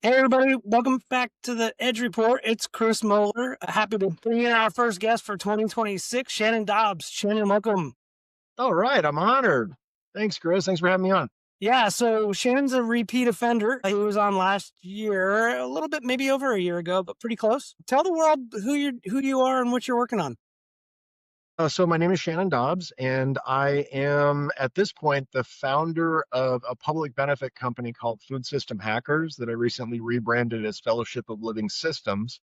Hey, everybody, welcome back to the Edge Report. It's Chris Moeller. Happy to bring in our first guest for 2026, Shannon Dobbs. Shannon, welcome. All right, I'm honored. Thanks, Chris. Thanks for having me on. Yeah, so Shannon's a repeat offender. He was on last year, a little bit, maybe over a year ago, but pretty close. Tell the world who you are and what you're working on. So my name is Shannon Dobbs, and I am at this point the founder of a public benefit company called Food System Hackers that I recently rebranded as Fellowship of Living Systems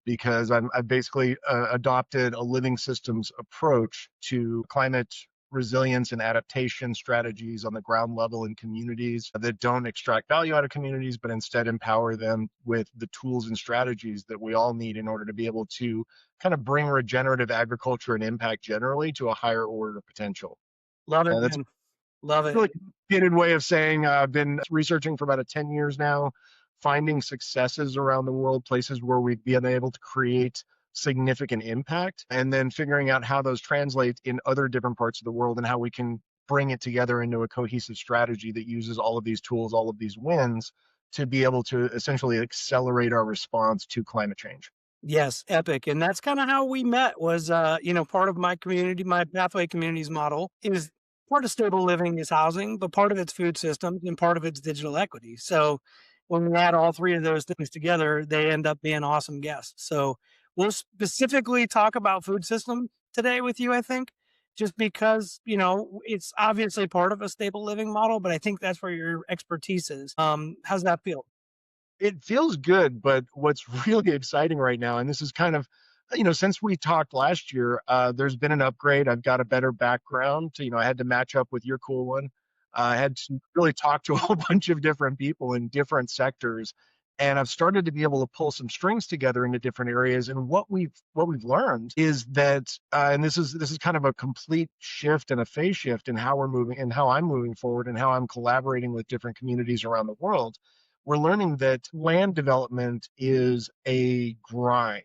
because I've basically adopted a living systems approach to climate resilience and adaptation strategies on the ground level in communities that don't extract value out of communities, but instead empower them with the tools and strategies that we all need in order to be able to kind of bring regenerative agriculture and impact generally to a higher order of potential. Love it, That's man. Love a it. really complicated way of saying I've been researching for about 10 years now, finding successes around the world, places where we've been able to create significant impact, and then figuring out how those translate in other different parts of the world and how we can bring it together into a cohesive strategy that uses all of these tools, all of these wins to be able to essentially accelerate our response to climate change. Yes, epic. And that's kind of how we met was, part of my community, my pathway communities model is part of stable living is housing, but part of it's food systems and part of it's digital equity. So when we add all three of those things together, they end up being awesome guests. So we'll specifically talk about food system today with you, I think, just because, it's obviously part of a stable living model, but I think that's where your expertise is. How's that feel? It feels good, but what's really exciting right now, and this is kind of, since we talked last year, there's been an upgrade. I've got a better background. I had to match up with your cool one. I had to really talk to a whole bunch of different people in different sectors, and I've started to be able to pull some strings together into different areas. And what we've learned is that, and this is kind of a complete shift and a phase shift in how we're moving and how I'm moving forward and how I'm collaborating with different communities around the world. We're learning that land development is a grind.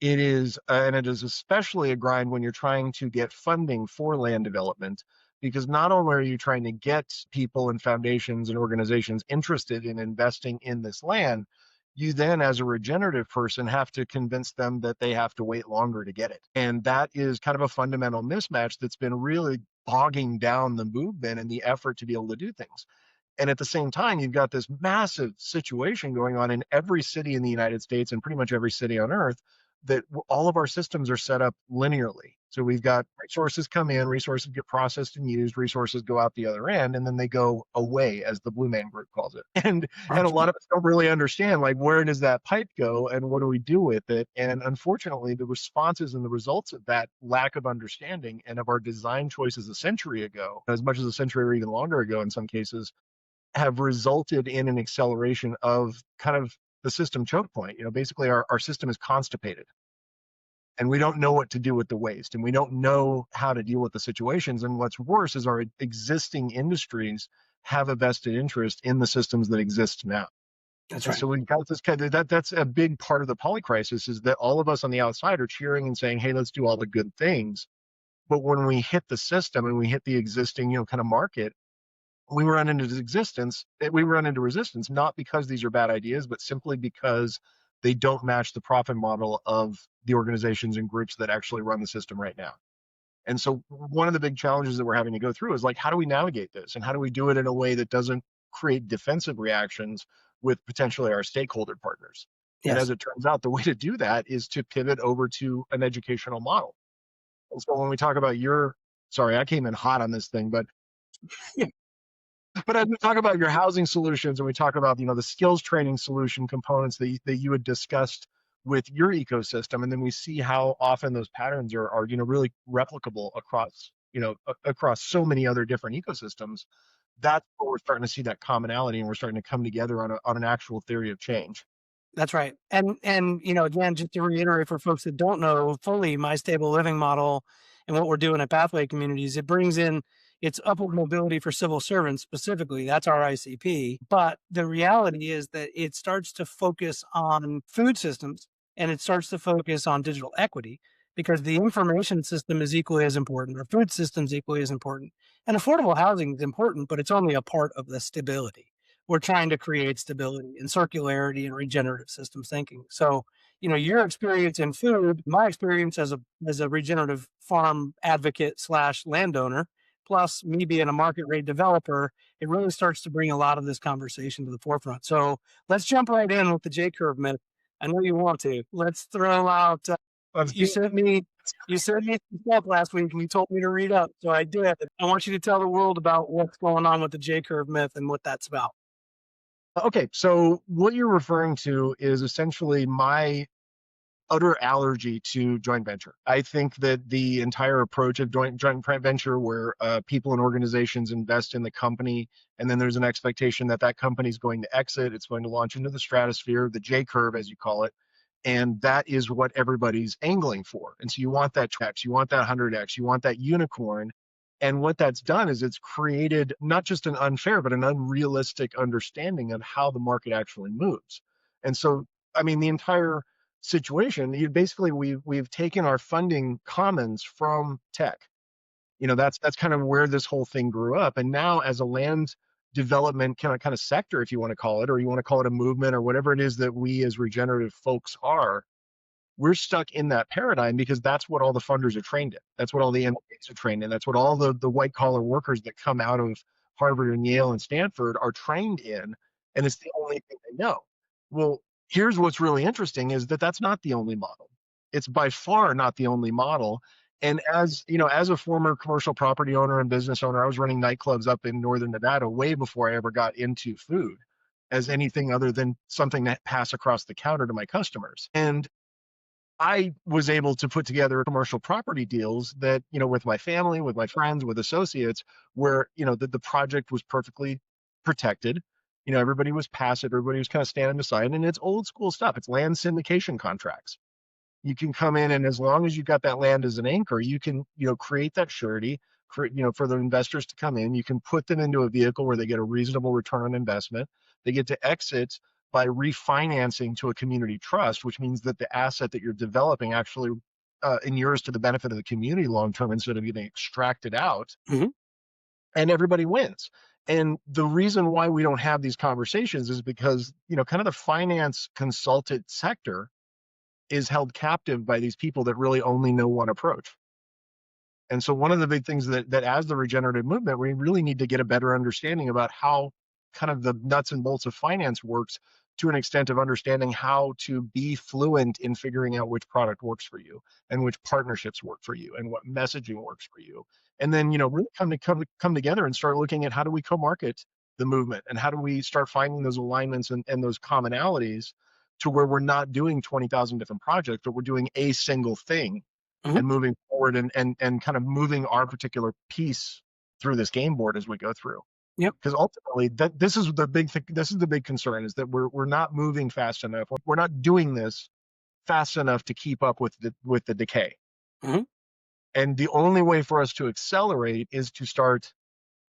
It is, and it is especially a grind when you're trying to get funding for land development, because not only are you trying to get people and foundations and organizations interested in investing in this land, you then, as a regenerative person, have to convince them that they have to wait longer to get it. And that is kind of a fundamental mismatch that's been really bogging down the movement and the effort to be able to do things. And at the same time, you've got this massive situation going on in every city in the United States and pretty much every city on earth that all of our systems are set up linearly. So we've got resources come in, resources get processed and used, resources go out the other end, and then they go away, as the Blue Man Group calls it. And a lot of us don't really understand, like, where does that pipe go and what do we do with it? And unfortunately, the responses and the results of that lack of understanding and of our design choices a century ago, as much as a century or even longer ago in some cases, have resulted in an acceleration of kind of the system choke point. Basically our system is constipated and we don't know what to do with the waste and we don't know how to deal with the situations. And what's worse is our existing industries have a vested interest in the systems that exist now. That's And right. so we've got this kind of that's a big part of the poly crisis is that all of us on the outside are cheering and saying, hey, let's do all the good things. But when we hit the system and we hit the existing, kind of market, we run into resistance, not because these are bad ideas, but simply because they don't match the profit model of the organizations and groups that actually run the system right now. And so one of the big challenges that we're having to go through is, like, how do we navigate this and how do we do it in a way that doesn't create defensive reactions with potentially our stakeholder partners? And Yes. as it turns out, the way to do that is to pivot over to an educational model. And so when we talk about sorry, I came in hot on this thing, but as we talk about your housing solutions and we talk about, the skills training solution components that you had discussed with your ecosystem, and then we see how often those patterns are really replicable across so many other different ecosystems. That's where we're starting to see that commonality, and we're starting to come together on an actual theory of change. That's right. And again, just to reiterate for folks that don't know fully my stable living model and what we're doing at Pathway Communities, it brings in it's upward mobility for civil servants specifically. That's our ICP. But the reality is that it starts to focus on food systems and it starts to focus on digital equity because the information system is equally as important, or food systems equally as important. And affordable housing is important, but it's only a part of the stability. we're trying to create stability and circularity and regenerative systems thinking. So, your experience in food, my experience as a regenerative farm advocate slash landowner, plus me being a market rate developer, it really starts to bring a lot of this conversation to the forefront. So let's jump right in with the J curve myth. I know you want to. Let's throw out. Let's You do sent me you sent me some stuff last week and you told me to read up. So I did. I want you to tell the world about what's going on with the J curve myth and what that's about. Okay, so what you're referring to is essentially my utter allergy to joint venture. I think that the entire approach of joint venture, where people and organizations invest in the company, and then there's an expectation that that company is going to exit, it's going to launch into the stratosphere, the J curve, as you call it, and that is what everybody's angling for. And so you want that X, you want that 100X, you want that unicorn. And what that's done is it's created not just an unfair, but an unrealistic understanding of how the market actually moves. And so, I mean, the entire situation, we've taken our funding commons from tech. That's kind of where this whole thing grew up. And now, as a land development kind of sector, if you want to call it, or you want to call it a movement, or whatever it is that we as regenerative folks are, we're stuck in that paradigm because that's what all the funders are trained in. That's what all the MBAs are trained in. That's what all the white collar workers that come out of Harvard and Yale and Stanford are trained in. And it's the only thing they know. Well, here's what's really interesting is that that's not the only model. It's by far not the only model. And as a former commercial property owner and business owner, I was running nightclubs up in northern Nevada way before I ever got into food as anything other than something that passed across the counter to my customers. And I was able to put together commercial property deals that, with my family, with my friends, with associates, where, the project was perfectly protected. Everybody was passive, everybody was kind of standing aside, and it's old school stuff. It's land syndication contracts. You can come in, and as long as you've got that land as an anchor, you can, create that surety for the investors to come in. You can put them into a vehicle where they get a reasonable return on investment. They get to exit by refinancing to a community trust, which means that the asset that you're developing actually inures to the benefit of the community long term instead of getting extracted out. Mhm. And everybody wins. And the reason why we don't have these conversations is because, kind of the finance consultant sector is held captive by these people that really only know one approach. And so one of the big things that as the regenerative movement, we really need to get a better understanding about how kind of the nuts and bolts of finance works, to an extent of understanding how to be fluent in figuring out which product works for you and which partnerships work for you and what messaging works for you. And then, really come together and start looking at how do we co-market the movement, and how do we start finding those alignments and those commonalities, to where we're not doing 20,000 different projects, but we're doing a single thing Mhm. and moving forward, and kind of moving our particular piece through this game board as we go through. Yep. Because ultimately, this is the big thing. This is the big concern, is that we're not moving fast enough. We're not doing this fast enough to keep up with the decay. Mhm. And the only way for us to accelerate is to start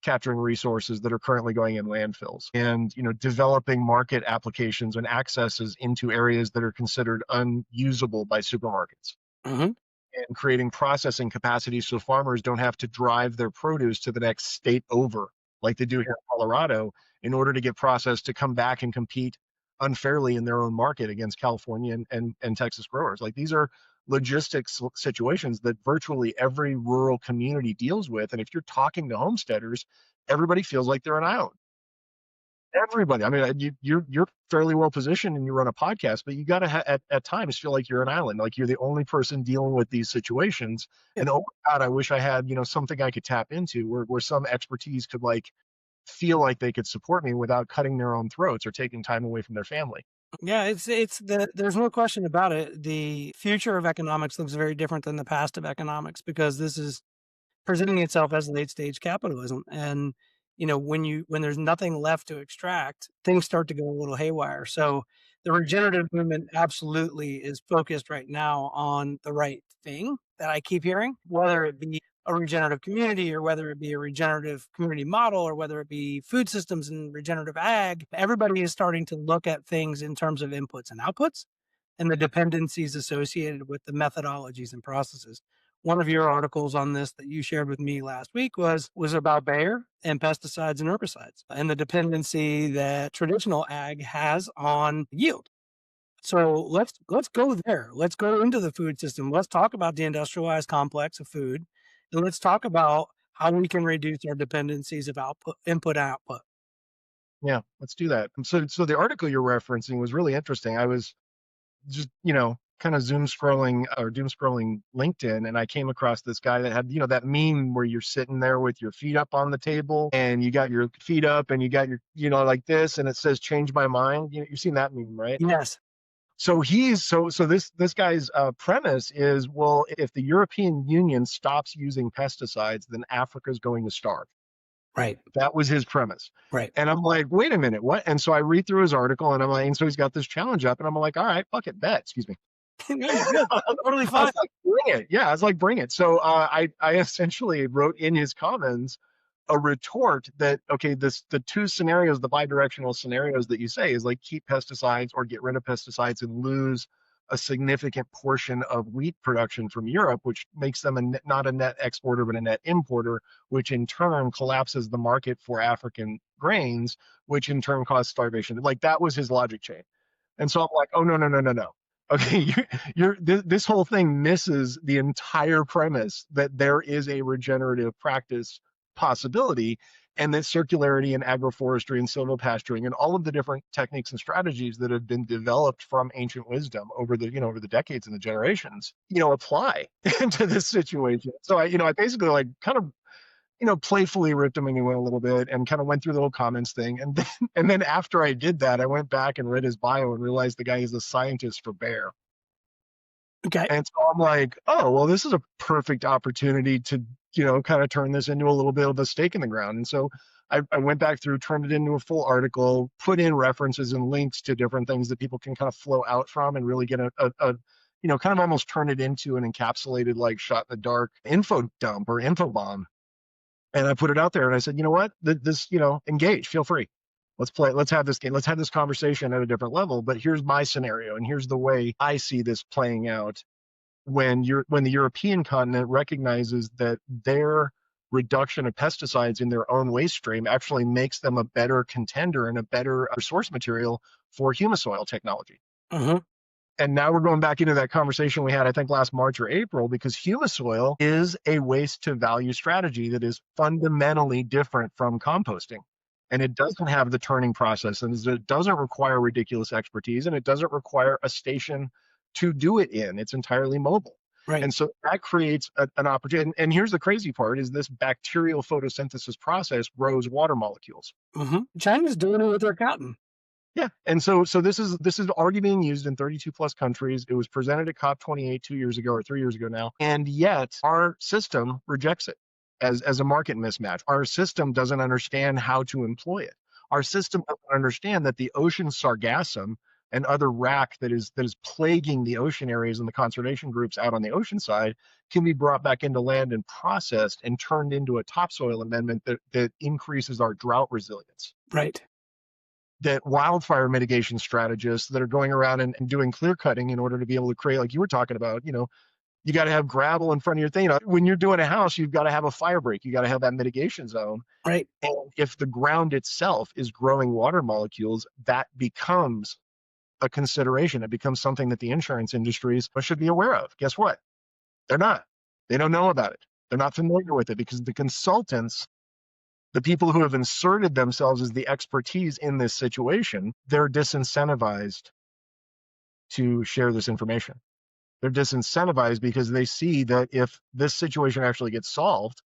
capturing resources that are currently going in landfills, and developing market applications and accesses into areas that are considered unusable by supermarkets, Mhm. and creating processing capacity so farmers don't have to drive their produce to the next state over, like they do here in Colorado, in order to get processed to come back and compete unfairly in their own market against California and Texas growers. Like, these are logistics situations that virtually every rural community deals with. And if you're talking to homesteaders, everybody feels like they're an island. Everybody. I mean, you're fairly well positioned and you run a podcast, but you got to at times feel like you're an island, like you're the only person dealing with these situations. Yeah. And oh my God, I wish I had something I could tap into, where some expertise could, like, feel like they could support me without cutting their own throats or taking time away from their family. Yeah, there's no question about it. The future of economics looks very different than the past of economics because this is presenting itself as late stage capitalism. And, when there's nothing left to extract, things start to go a little haywire. So the regenerative movement absolutely is focused right now on the right thing that I keep hearing, whether it be a regenerative community or whether it be a regenerative community model or whether it be food systems and regenerative ag. Everybody is starting to look at things in terms of inputs and outputs and the dependencies associated with the methodologies and processes. one of your articles on this that you shared with me last week was about Bayer and pesticides and herbicides and the dependency that traditional ag has on yield. So let's go there. Let's go into the food system. Let's talk about the industrialized complex of food, and let's talk about how we can reduce our dependencies of input, output. Yeah, let's do that. So the article you're referencing was really interesting. I was just, kind of zoom scrolling or doom scrolling LinkedIn, and I came across this guy that had, that meme where you're sitting there with your feet up on the table and you got your feet up and you got your, like this, and it says change my mind. You've seen that meme, right? Yes, So this guy's premise is, well, if the European Union stops using pesticides, then Africa's going to starve. right, That was his premise. right. And I'm like, wait a minute, what? And so I read through his article and I'm like, and so he's got this challenge up, and I'm like, all right, fuck it, bet. Excuse me. No, you're good. Totally I fine. was like, bring it. Yeah, I was like, bring it. So I essentially wrote in his comments a retort that, okay, the two scenarios, the bidirectional scenarios that you say is like keep pesticides or get rid of pesticides and lose a significant portion of wheat production from Europe, which makes them not a net exporter but a net importer, which in turn collapses the market for African grains, which in turn causes starvation. Like that was his logic chain. And so I'm like, oh, no, no, no, no, no. Okay, this whole thing misses the entire premise that there is a regenerative practice possibility, and that circularity and agroforestry and silvopasturing and all of the different techniques and strategies that have been developed from ancient wisdom over the decades and the generations, apply to this situation. So I basically like kind of playfully ripped him a new one a little bit and kind of went through the whole comments thing. And then after I did that, I went back and read his bio and realized the guy is a scientist for Bayer. Okay. And so I'm like, oh, well, this is a perfect opportunity to, kind of turn this into a little bit of a stake in the ground. And so I went back through, turned it into a full article, put in references and links to different things that people can kind of flow out from and really get kind of almost turn it into an encapsulated, like shot in the dark info dump or info bomb. And I put it out there and I said, you know what, this, engage, feel free. Let's play. Let's have this game. Let's have this conversation at a different level. But here's my scenario, and here's the way I see this playing out when the European continent recognizes that their reduction of pesticides in their own waste stream actually makes them a better contender and a better source material for humisoil technology. Uh-huh. And now we're going back into that conversation we had, I think, last March or April, because humisoil is a waste to value strategy that is fundamentally different from composting. And it doesn't have the turning process, and it doesn't require ridiculous expertise, and it doesn't require a station to do it in. It's entirely mobile. Right. And so that creates an opportunity. And here's the crazy part is this bacterial photosynthesis process grows water molecules. Mm-hmm. China's doing it with their cotton. Yeah, and so this is already being used in 32 plus countries. It was presented at COP28 2 years ago or 3 years ago now, and yet our system rejects it as a market mismatch. Our system doesn't understand how to employ it. Our system doesn't understand that the ocean sargassum and other rack that is plaguing the ocean areas and the conservation groups out on the ocean side can be brought back into land and processed and turned into a topsoil amendment that increases our drought resilience. Right. That wildfire mitigation strategists that are going around and doing clear cutting in order to be able to create, like you were talking about, you got to have gravel in front of your thing. When you're doing a house, you've got to have a fire break. You got to have that mitigation zone. Right. And if the ground itself is growing water molecules, that becomes a consideration. It becomes something that the insurance industries should be aware of. Guess what? They're not. They don't know about it. They're not familiar with it because the consultants, the people who have inserted themselves as the expertise in this situation, they're disincentivized to share this information. They're disincentivized because they see that if this situation actually gets solved,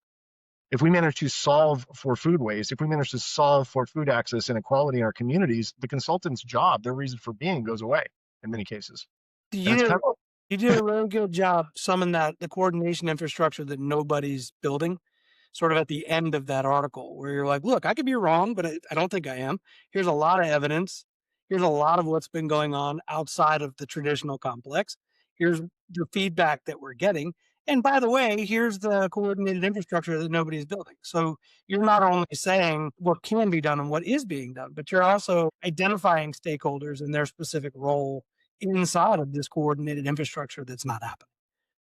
if we manage to solve for food waste, if we manage to solve for food access inequality in our communities, the consultant's job, their reason for being, goes away in many cases. You did a really good job summing the coordination infrastructure that nobody's building, sort of at the end of that article, where you're like, look, I could be wrong, but I don't think I am. Here's a lot of evidence. Here's a lot of what's been going on outside of the traditional complex. Here's the feedback that we're getting. And by the way, here's the coordinated infrastructure that nobody's building. So you're not only saying what can be done and what is being done, but you're also identifying stakeholders and their specific role inside of this coordinated infrastructure that's not happening.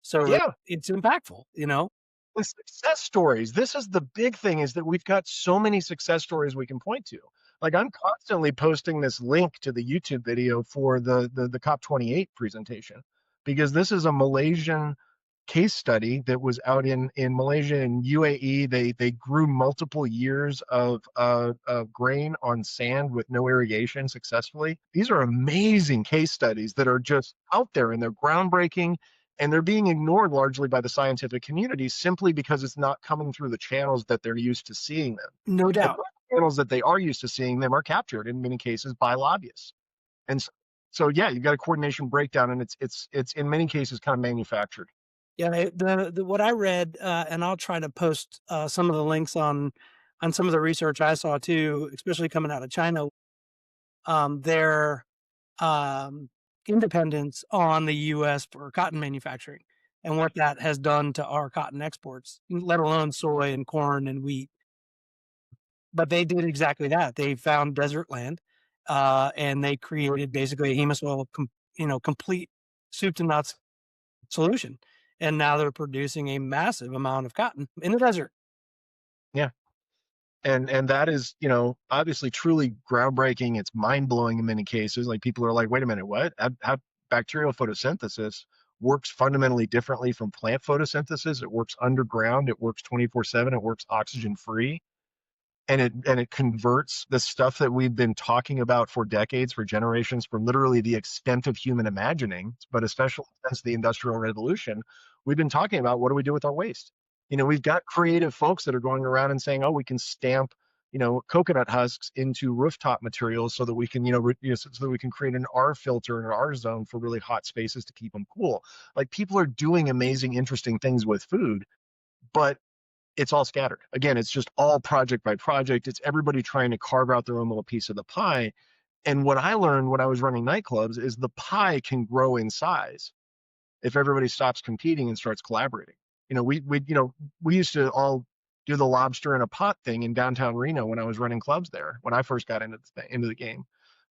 So Yeah. it's impactful, you know? The success stories. This is the big thing, is that we've got so many success stories we can point to. Like, I'm constantly posting this link to the YouTube video for the COP28 presentation, because this is a Malaysian case study that was out in Malaysia and UAE. They grew multiple years of grain on sand with no irrigation successfully. These are amazing case studies that are just out there, and they're groundbreaking, and they're being ignored largely by the scientific community simply because it's not coming through the channels that they're used to seeing them. No And doubt. the channels that they are used to seeing them are captured in many cases by lobbyists. And so yeah, you've got a coordination breakdown, and it's in many cases kind of manufactured. Yeah, the what I read, and I'll try to post, some of the links on some of the research I saw too, especially coming out of China, their, um, independence on the US for cotton manufacturing and what that has done to our cotton exports, let alone soy and corn and wheat. But they did exactly that. They found desert land, and they created basically a humus complete soup to nuts solution. And now they're producing a massive amount of cotton in the desert. Yeah. And that is, obviously truly groundbreaking. It's mind-blowing in many cases. Like, people are like, wait a minute, what? How bacterial photosynthesis works fundamentally differently from plant photosynthesis. It works underground, it works 24/7, it works oxygen free, and it converts the stuff that we've been talking about for decades, for generations, for literally the extent of human imagining, but especially since the Industrial Revolution. We've been talking about, what do we do with our waste. We've got creative folks that are going around and saying, oh, we can stamp coconut husks into rooftop materials so that we can so that we can create an R filter in an R zone for really hot spaces to keep them cool. Like, people are doing amazing, interesting things with food, but it's all scattered. Again, it's just all project by project. It's everybody trying to carve out their own little piece of the pie. And what I learned when I was running nightclubs is the pie can grow in size if everybody stops competing and starts collaborating. We used to all do the lobster in a pot thing in downtown Reno when I was running clubs there, when I first got into the game.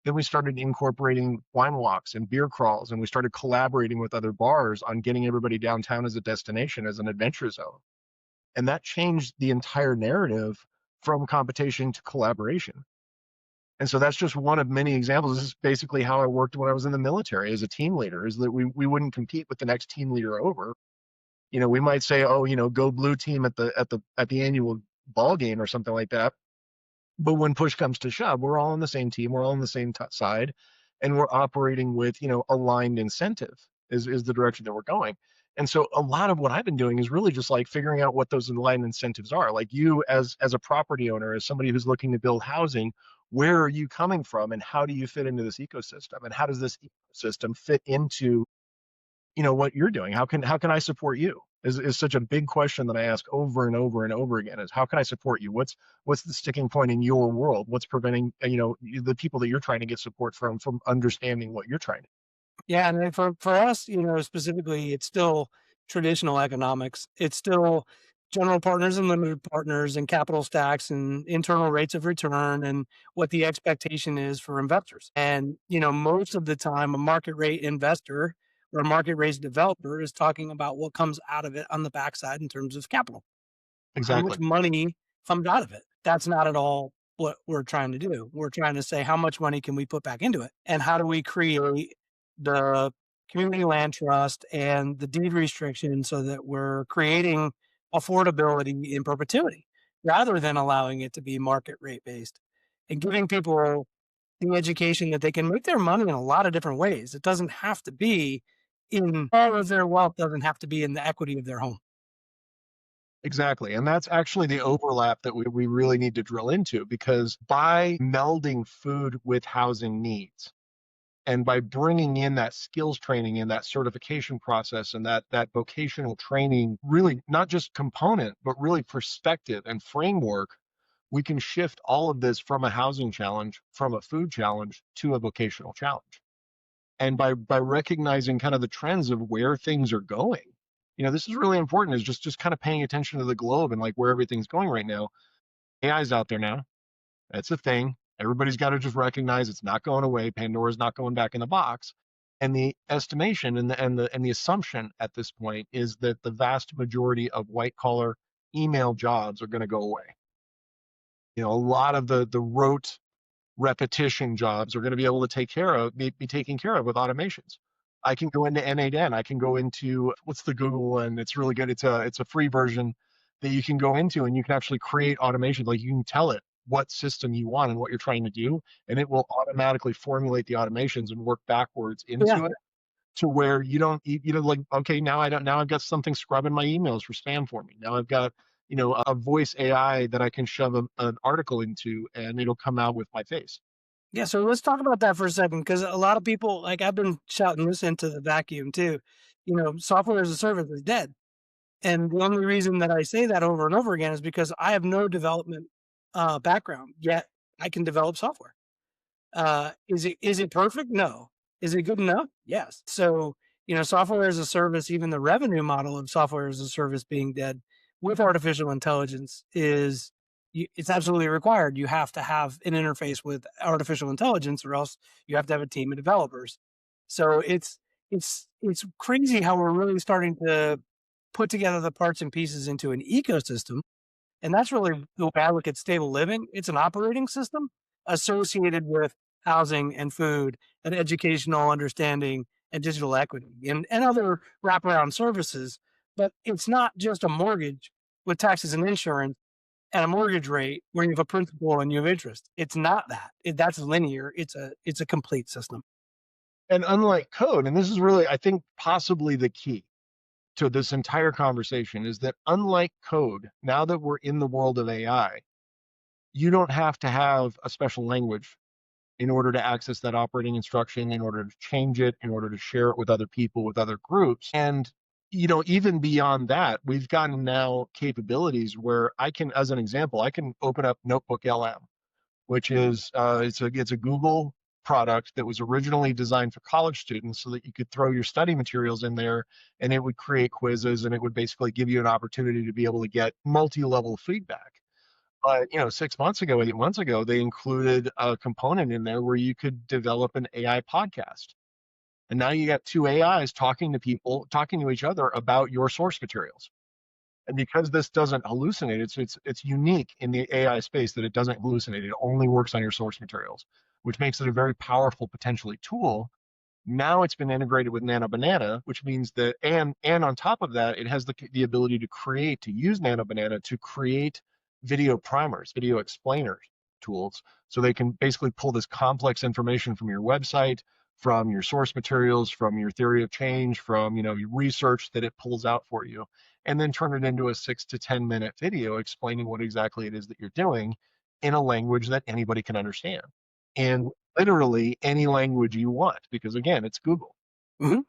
Then we started incorporating wine walks and beer crawls, and we started collaborating with other bars on getting everybody downtown as a destination, as an adventure zone. And that changed the entire narrative from competition to collaboration. And so that's just one of many examples. This is basically how I worked when I was in the military as a team leader, is that we wouldn't compete with the next team leader over. We might say, oh, go blue team at the annual ball game or something like that. But when push comes to shove, we're all on the same team, we're all on the same side, and we're operating with, aligned incentive is the direction that we're going. And so a lot of what I've been doing is really just like figuring out what those aligned incentives are. Like, you as a property owner, as somebody who's looking to build housing, where are you coming from, and how do you fit into this ecosystem? And how does this ecosystem fit into what you're doing? How can I support you, is such a big question that I ask over and over and over again, is how can I support you? What's the sticking point in your world? What's preventing the people that you're trying to get support from understanding what you're trying to. Yeah, and then for us, specifically, it's still traditional economics. It's still general partners and limited partners and capital stacks and internal rates of return and what the expectation is for investors. And, most of the time, a market rate investor or a market rate developer is talking about what comes out of it on the backside in terms of capital. How much Exactly. money comes out of it? That's not at all what we're trying to do. We're trying to say, how much money can we put back into it? And how do we create the community land trust and the deed restriction so that we're creating affordability in perpetuity rather than allowing it to be market rate based and giving people the education that they can make their money in a lot of different ways. It doesn't have to be in all of their wealth, doesn't have to be in the equity of their home. Exactly. And that's actually the overlap that we really need to drill into, because by melding food with housing needs, and by bringing in that skills training and that certification process and that vocational training, really not just component, but really perspective and framework, we can shift all of this from a housing challenge, from a food challenge, to a vocational challenge. And by recognizing kind of the trends of where things are going, this is really important, is just kind of paying attention to the globe and like where everything's going right now. AI is out there now. That's a thing. Everybody's got to just recognize it's not going away. Pandora's not going back in the box. And the estimation and the assumption at this point is that the vast majority of white collar email jobs are going to go away. A lot of the rote repetition jobs are going to be able to be taken care of with automations. I can go into N8N. I can go into what's the Google one? It's really good. It's a free version that you can go into, and you can actually create automation. Like, you can tell it what system you want and what you're trying to do, and it will automatically formulate the automations and work backwards Yeah. into it to where you don't, like, okay, now I don't, now I've got something scrubbing my emails for spam for me. Now I've got, a voice AI that I can shove an article into, and it'll come out with my face. Yeah, so let's talk about that for a second, because a lot of people, like, I've been shouting this into the vacuum too. Software as a service is dead. And the only reason that I say that over and over again is because I have no development background, yet I can develop software. Is it perfect? No. Is it good enough? Yes. So, software as a service, even the revenue model of software as a service being dead with artificial intelligence it's absolutely required. You have to have an interface with artificial intelligence, or else you have to have a team of developers. So it's crazy how we're really starting to put together the parts and pieces into an ecosystem, and that's really the way I look at stable living. It's an operating system associated with housing and food and educational understanding and digital equity and other wraparound services. But it's not just a mortgage with taxes and insurance and a mortgage rate where you have a principal and you have interest. It's not that. That's linear. It's a complete system. And unlike code, and this is really, I think, possibly the key to this entire conversation, is that unlike code, now that we're in the world of AI, you don't have to have a special language in order to access that operating instruction, in order to change it, in order to share it with other people, with other groups. And, even beyond that, we've gotten now capabilities where I can, as an example, I can open up Notebook LM, which is it's a Google product that was originally designed for college students so that you could throw your study materials in there, and it would create quizzes, and it would basically give you an opportunity to be able to get multi-level feedback. But 6 months ago, 8 months ago, they included a component in there where you could develop an AI podcast. And now you got two AIs talking to people, talking to each other about your source materials. And because this doesn't hallucinate, it's unique in the AI space that it doesn't hallucinate. It only works on your source materials, which makes it a very powerful potentially tool. Now it's been integrated with Nano Banana, which means that, and on top of that, it has the ability to use Nano Banana to create video primers, video explainers tools, so they can basically pull this complex information from your website, from your source materials, from your theory of change, from your research that it pulls out for you, and then turn it into a 6 to 10 minute video explaining what exactly it is that you're doing in a language that anybody can understand. And literally any language you want, because again, it's Google. Mhm.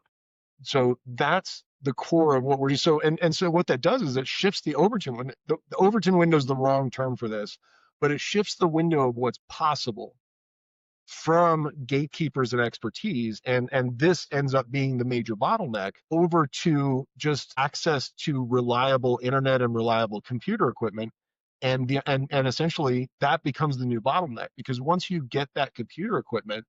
So that's the core of what we're so and so what that does is it shifts the Overton window. The Overton window is the wrong term for this, but it shifts the window of what's possible from gatekeepers and expertise, and this ends up being the major bottleneck, over to just access to reliable internet and reliable computer equipment. And essentially that becomes the new bottleneck, because once you get that computer equipment,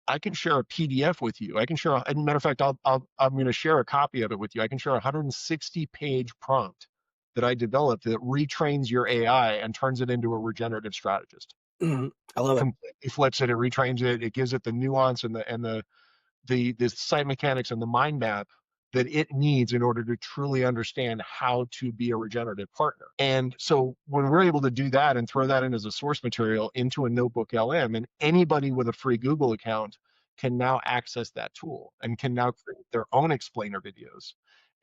I can share a PDF with you. I can share, as a matter of fact, I'm going to share a copy of it with you. I can share a 160-page prompt that I developed that retrains your AI and turns it into a regenerative strategist. Mhm. I love it. Completely flips it, it retrains it, it gives it the nuance and the site mechanics and the mind map that it needs in order to truly understand how to be a regenerative partner. And so when we're able to do that and throw that in as a source material into a Notebook LM, and anybody with a free Google account can now access that tool and can now create their own explainer videos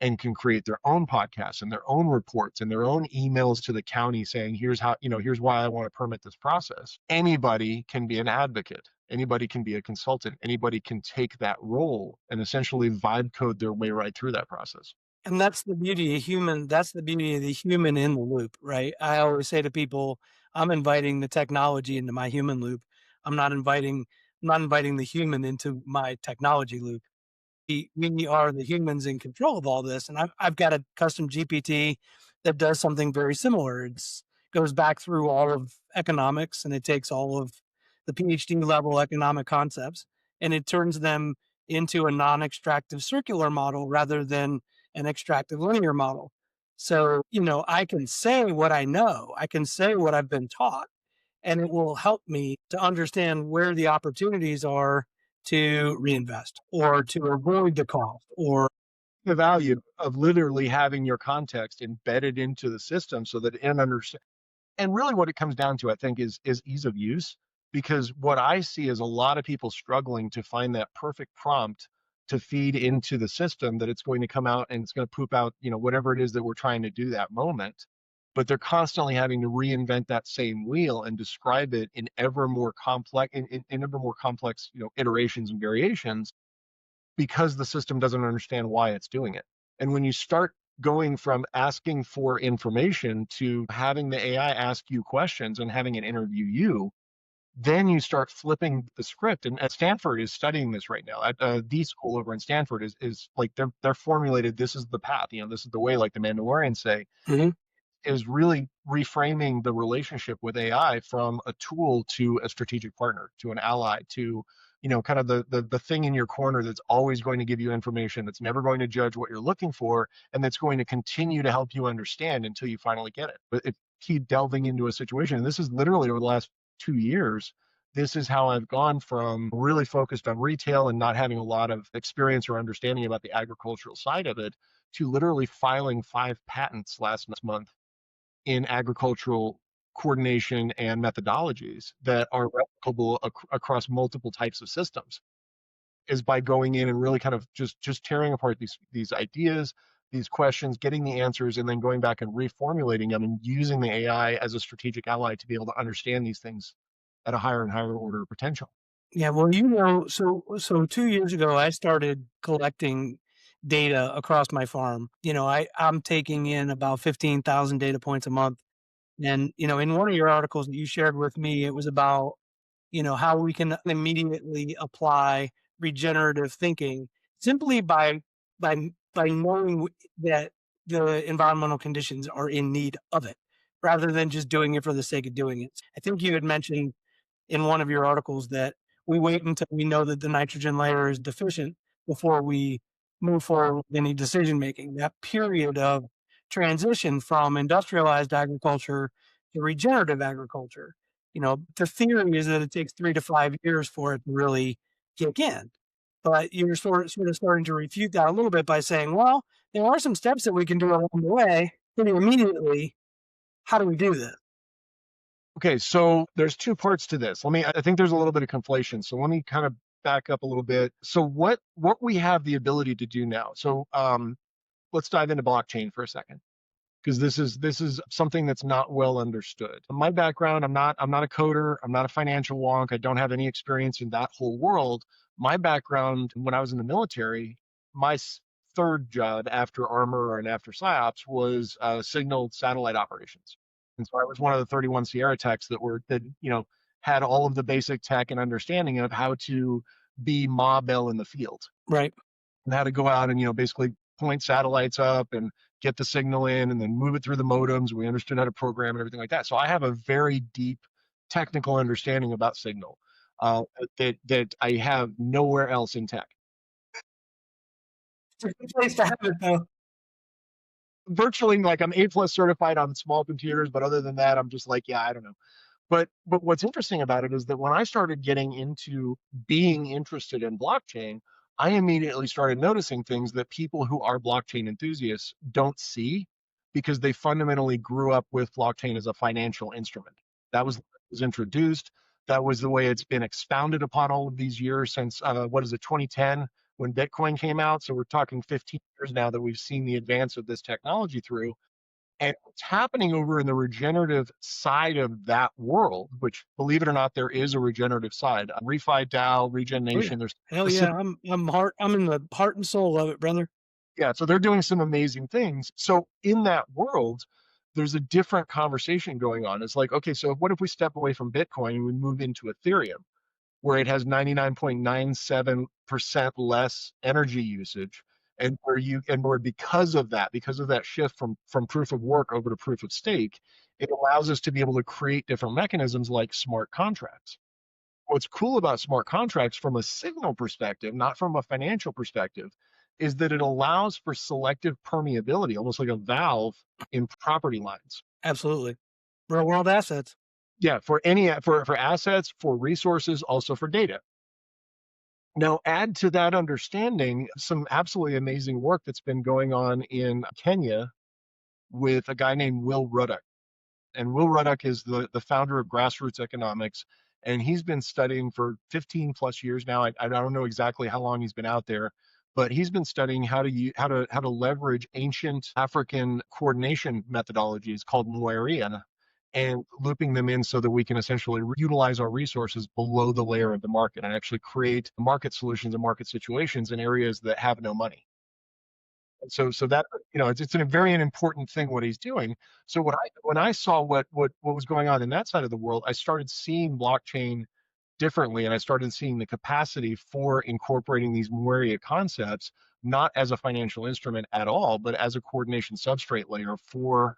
and can create their own podcasts and their own reports and their own emails to the county saying, here's how, here's why I want to permit this process. Anybody can be an advocate. Anybody can be a consultant. Anybody can take that role and essentially vibe code their way right through that process. And that's the beauty of human. That's the beauty of the human in the loop, right? I always say to people, I'm inviting the technology into my human loop. I'm not inviting, I'm not inviting the human into my technology loop. We are the humans in control of all this. And I've got a custom GPT that does something very similar. It's goes back through all of economics, and it takes all of the PhD level economic concepts, and it turns them into a non-extractive circular model rather than an extractive linear model. So, I can say what I know, I can say what I've been taught, and it will help me to understand where the opportunities are to reinvest or to avoid the cost or The value of literally having your context embedded into the system so that it understands. And really what it comes down to, I think, is ease of use. Because what I see is a lot of people struggling to find that perfect prompt to feed into the system that it's going to come out and it's going to poop out, whatever it is that we're trying to do that moment. But they're constantly having to reinvent that same wheel and describe it in ever more complex, in ever more complex, iterations and variations, because the system doesn't understand why it's doing it. And when you start going from asking for information to having the AI ask you questions and having it interview you, then you start flipping the script. And Stanford is studying this right now. At the school over in Stanford is like they're formulated. This is the path. This is the way. Like the Mandalorians say, Mhm. is really reframing the relationship with AI from a tool to a strategic partner, to an ally, to kind of the thing in your corner that's always going to give you information, that's never going to judge what you're looking for, and that's going to continue to help you understand until you finally get it. But if you keep delving into a situation, and this is literally over the last 2 years, this is how I've gone from really focused on retail and not having a lot of experience or understanding about the agricultural side of it, to literally filing 5 patents last month in agricultural coordination and methodologies that are replicable across multiple types of systems, is by going in and really kind of just tearing apart these ideas, these questions, getting the answers, and then going back and reformulating them and using the AI as a strategic ally to be able to understand these things at a higher and higher order of potential. Yeah, well, so 2 years ago, I started collecting data across my farm. I'm taking in about 15,000 data points a month, and, in one of your articles that you shared with me, it was about, how we can immediately apply regenerative thinking simply by knowing that the environmental conditions are in need of it, rather than just doing it for the sake of doing it. I think you had mentioned in one of your articles that we wait until we know that the nitrogen layer is deficient before we move forward with any decision making. That period of transition from industrialized agriculture to regenerative agriculture, the theory is that it takes 3 to 5 years for it to really kick in. But you're sort of starting to refute that a little bit by saying, well, there are some steps that we can do along the way pretty immediately. How do we do this? Okay, so there's two parts to this. I think there's a little bit of conflation. So let me kind of back up a little bit. So what we have the ability to do now. So let's dive into blockchain for a second, because this is something that's not well understood. My background, I'm not a coder, I'm not a financial wonk, I don't have any experience in that whole world. My background when I was in the military, my third job after armor and after psyops was signal satellite operations. And so I was one of the 31 Sierra techs that had all of the basic tech and understanding of how to be Ma Bell in the field, Right. and how to go out and basically point satellites up and get the signal in and then move it through the modems. We understood how to program and everything like that. So I have a very deep technical understanding about signal, that I have nowhere else in tech. It's a good place to have it, though. Virtually, like, I'm A+ certified on small computers, but other than that, I'm just like, yeah, I don't know. But what's interesting about it is that when I started getting into being interested in blockchain, I immediately started noticing things that people who are blockchain enthusiasts don't see, because they fundamentally grew up with blockchain as a financial instrument. That was introduced. That was the way it's been expounded upon all of these years since, what is it, 2010, when Bitcoin came out. So we're talking 15 years now that we've seen the advance of this technology through. And what's happening over in the regenerative side of that world, which, believe it or not, there is a regenerative side. Refi DAO, Regen Oh yeah. Nation, there's Hell yeah. specific, I'm in the heart and soul of it, brother. yeah, so they're doing some amazing things. So in that world, there's a different conversation going on. It's like, okay, so what if we step away from Bitcoin and we move into Ethereum, where it has 99.97% less energy usage, and where because of that shift from proof of work over to proof of stake, it allows us to be able to create different mechanisms like smart contracts. What's cool about smart contracts from a signal perspective, not from a financial perspective, is that it allows for selective permeability, almost like a valve in property lines. Absolutely. Real world assets. Yeah, for assets, for resources, also for data. Now, add to that understanding some absolutely amazing work that's been going on in Kenya with a guy named Will Ruddock. And Will Ruddock is the founder of grassroots economics. And he's been studying for 15 plus years now. I don't know exactly how long he's been out there, but he's been studying how to leverage ancient African coordination methodologies called Moeller and looping them in so that we can essentially utilize our resources below the layer of the market and actually create market solutions and market situations in areas that have no money. So that it's a very important thing what he's doing. So when I saw what was going on in that side of the world, I started seeing blockchain differently, and I started seeing the capacity for incorporating these Moeria concepts not as a financial instrument at all, but as a coordination substrate layer for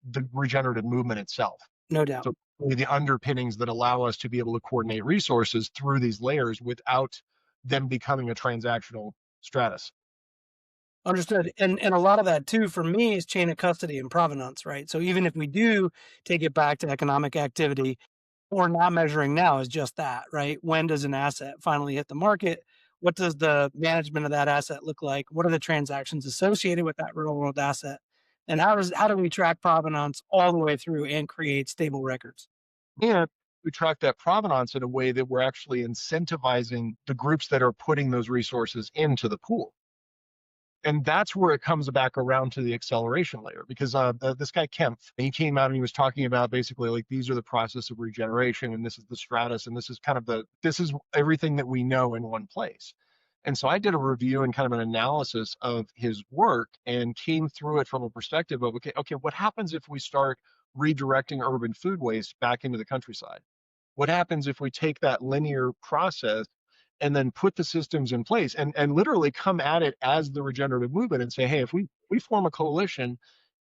the regenerative movement itself. No doubt. So really the underpinnings that allow us to be able to coordinate resources through these layers without them becoming a transactional stratus. Understood. And a lot of that too, for me, is chain of custody and provenance, right? So even if we do take it back to economic activity, what we're not measuring now is just that, right? When does an asset finally hit the market? What does the management of that asset look like? What are the transactions associated with that real world asset? And how do we track provenance all the way through and create stable records? And we track that provenance in a way that we're actually incentivizing the groups that are putting those resources into the pool. And that's where it comes back around to the acceleration layer because this guy Kempf, he came out and he was talking about basically like these are the process of regeneration and this is the stratus and this is this is everything that we know in one place. And so I did a review and kind of an analysis of his work and came through it from a perspective of okay, what happens if we start redirecting urban food waste back into the countryside? What happens if we take that linear process and then put the systems in place and literally come at it as the regenerative movement and say, hey, if we form a coalition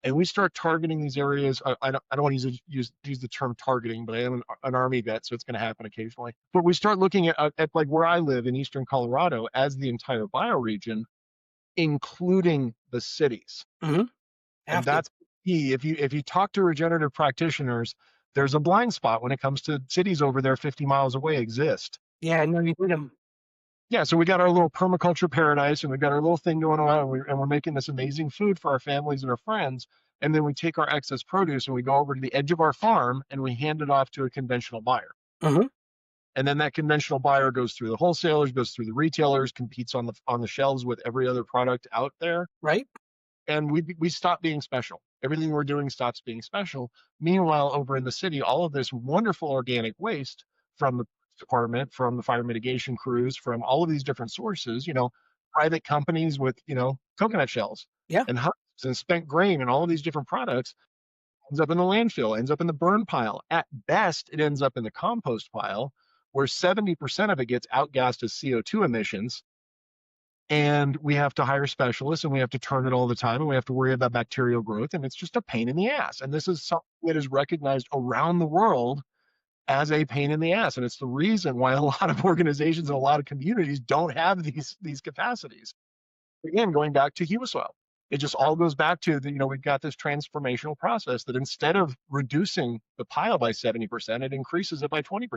and we start targeting these areas, I don't want to use the term targeting, but I am an Army vet, so it's going to happen occasionally. But we start looking at like where I live in Eastern Colorado as the entire bioregion, including the cities. Hmm. And Have to. that's key. If you talk to regenerative practitioners, there's a blind spot when it comes to cities over there 50 miles away exist. Yeah, no, you need them. Yeah, so we got our little permaculture paradise and we got our little thing going on and we're making this amazing food for our families and our friends. And then we take our excess produce and we go over to the edge of our farm and we hand it off to a conventional buyer. Hmm. And then that conventional buyer goes through the wholesalers, goes through the retailers, competes on the shelves with every other product out there. Right? And we stop being special. Everything we're doing stops being special. Meanwhile, over in the city, all of this wonderful organic waste from the department, from the fire mitigation crews, from all of these different sources, private companies with, coconut shells Yeah. and husks and spent grain and all of these different products ends up in the landfill, ends up in the burn pile. At best, it ends up in the compost pile, where 70% of it gets outgassed as CO2 emissions, and we have to hire specialists and we have to turn it all the time and we have to worry about bacterial growth and it's just a pain in the ass. And this is something that is recognized around the world as a pain in the ass, and it's the reason why a lot of organizations and a lot of communities don't have these capacities. Again, going back to humus oil, it just all goes back to we've got this transformational process that instead of reducing the pile by 70%, it increases it by 20%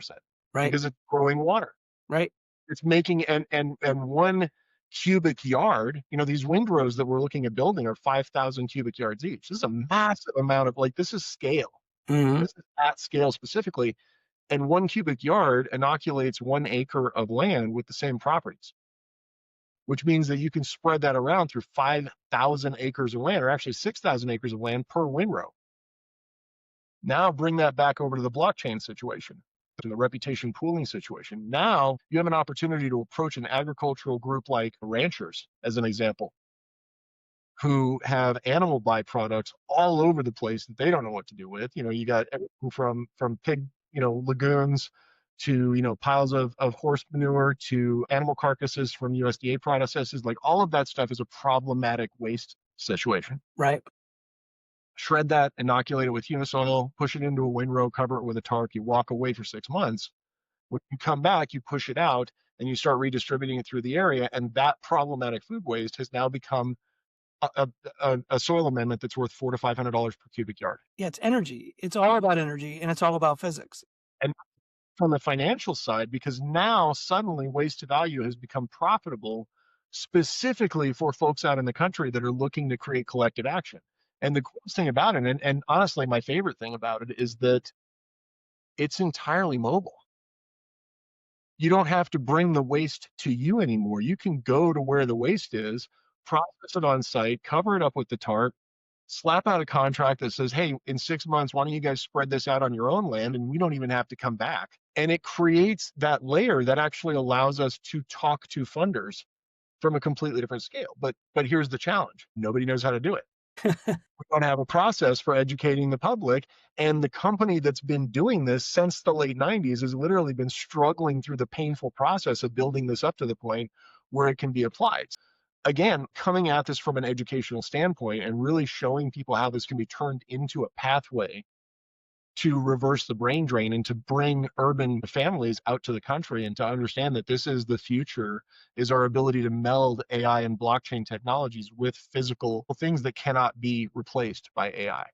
Right. because it's growing water. Right. It's making and 1 cubic yard, these windrows that we're looking at building are 5,000 cubic yards each. This is a massive amount of this is scale. Hmm. This is at scale specifically. And 1 cubic yard inoculates 1 acre of land with the same properties, which means that you can spread that around through 5,000 acres of land, or actually 6,000 acres of land per windrow. Now bring that back over to the blockchain situation, to the reputation pooling situation. Now you have an opportunity to approach an agricultural group like ranchers, as an example, who have animal byproducts all over the place that they don't know what to do with. You got everything from pig, lagoons to, piles of horse manure to animal carcasses from USDA processes. Like all of that stuff is a problematic waste situation. Right. Shred that, inoculate it with humus oil, push it into a windrow, cover it with a tarp, you walk away for 6 months. When you come back, you push it out and you start redistributing it through the area. And that problematic food waste has now become a soil amendment that's worth $400 to $500 per cubic yard. Yeah, it's energy. It's all about energy and it's all about physics. And from the financial side, because now suddenly waste to value has become profitable specifically for folks out in the country that are looking to create collective action. And the coolest thing about it, and honestly, my favorite thing about it is that it's entirely mobile. You don't have to bring the waste to you anymore. You can go to where the waste is, process it on site, cover it up with the tarp, slap out a contract that says, hey, in 6 months, why don't you guys spread this out on your own land and we don't even have to come back. And it creates that layer that actually allows us to talk to funders from a completely different scale. But here's the challenge. Nobody knows how to do it. We don't have a process for educating the public. And the company that's been doing this since the late 90s has literally been struggling through the painful process of building this up to the point where it can be applied. Again, coming at this from an educational standpoint and really showing people how this can be turned into a pathway to reverse the brain drain and to bring urban families out to the country and to understand that this is the future, is our ability to meld AI and blockchain technologies with physical things that cannot be replaced by AI,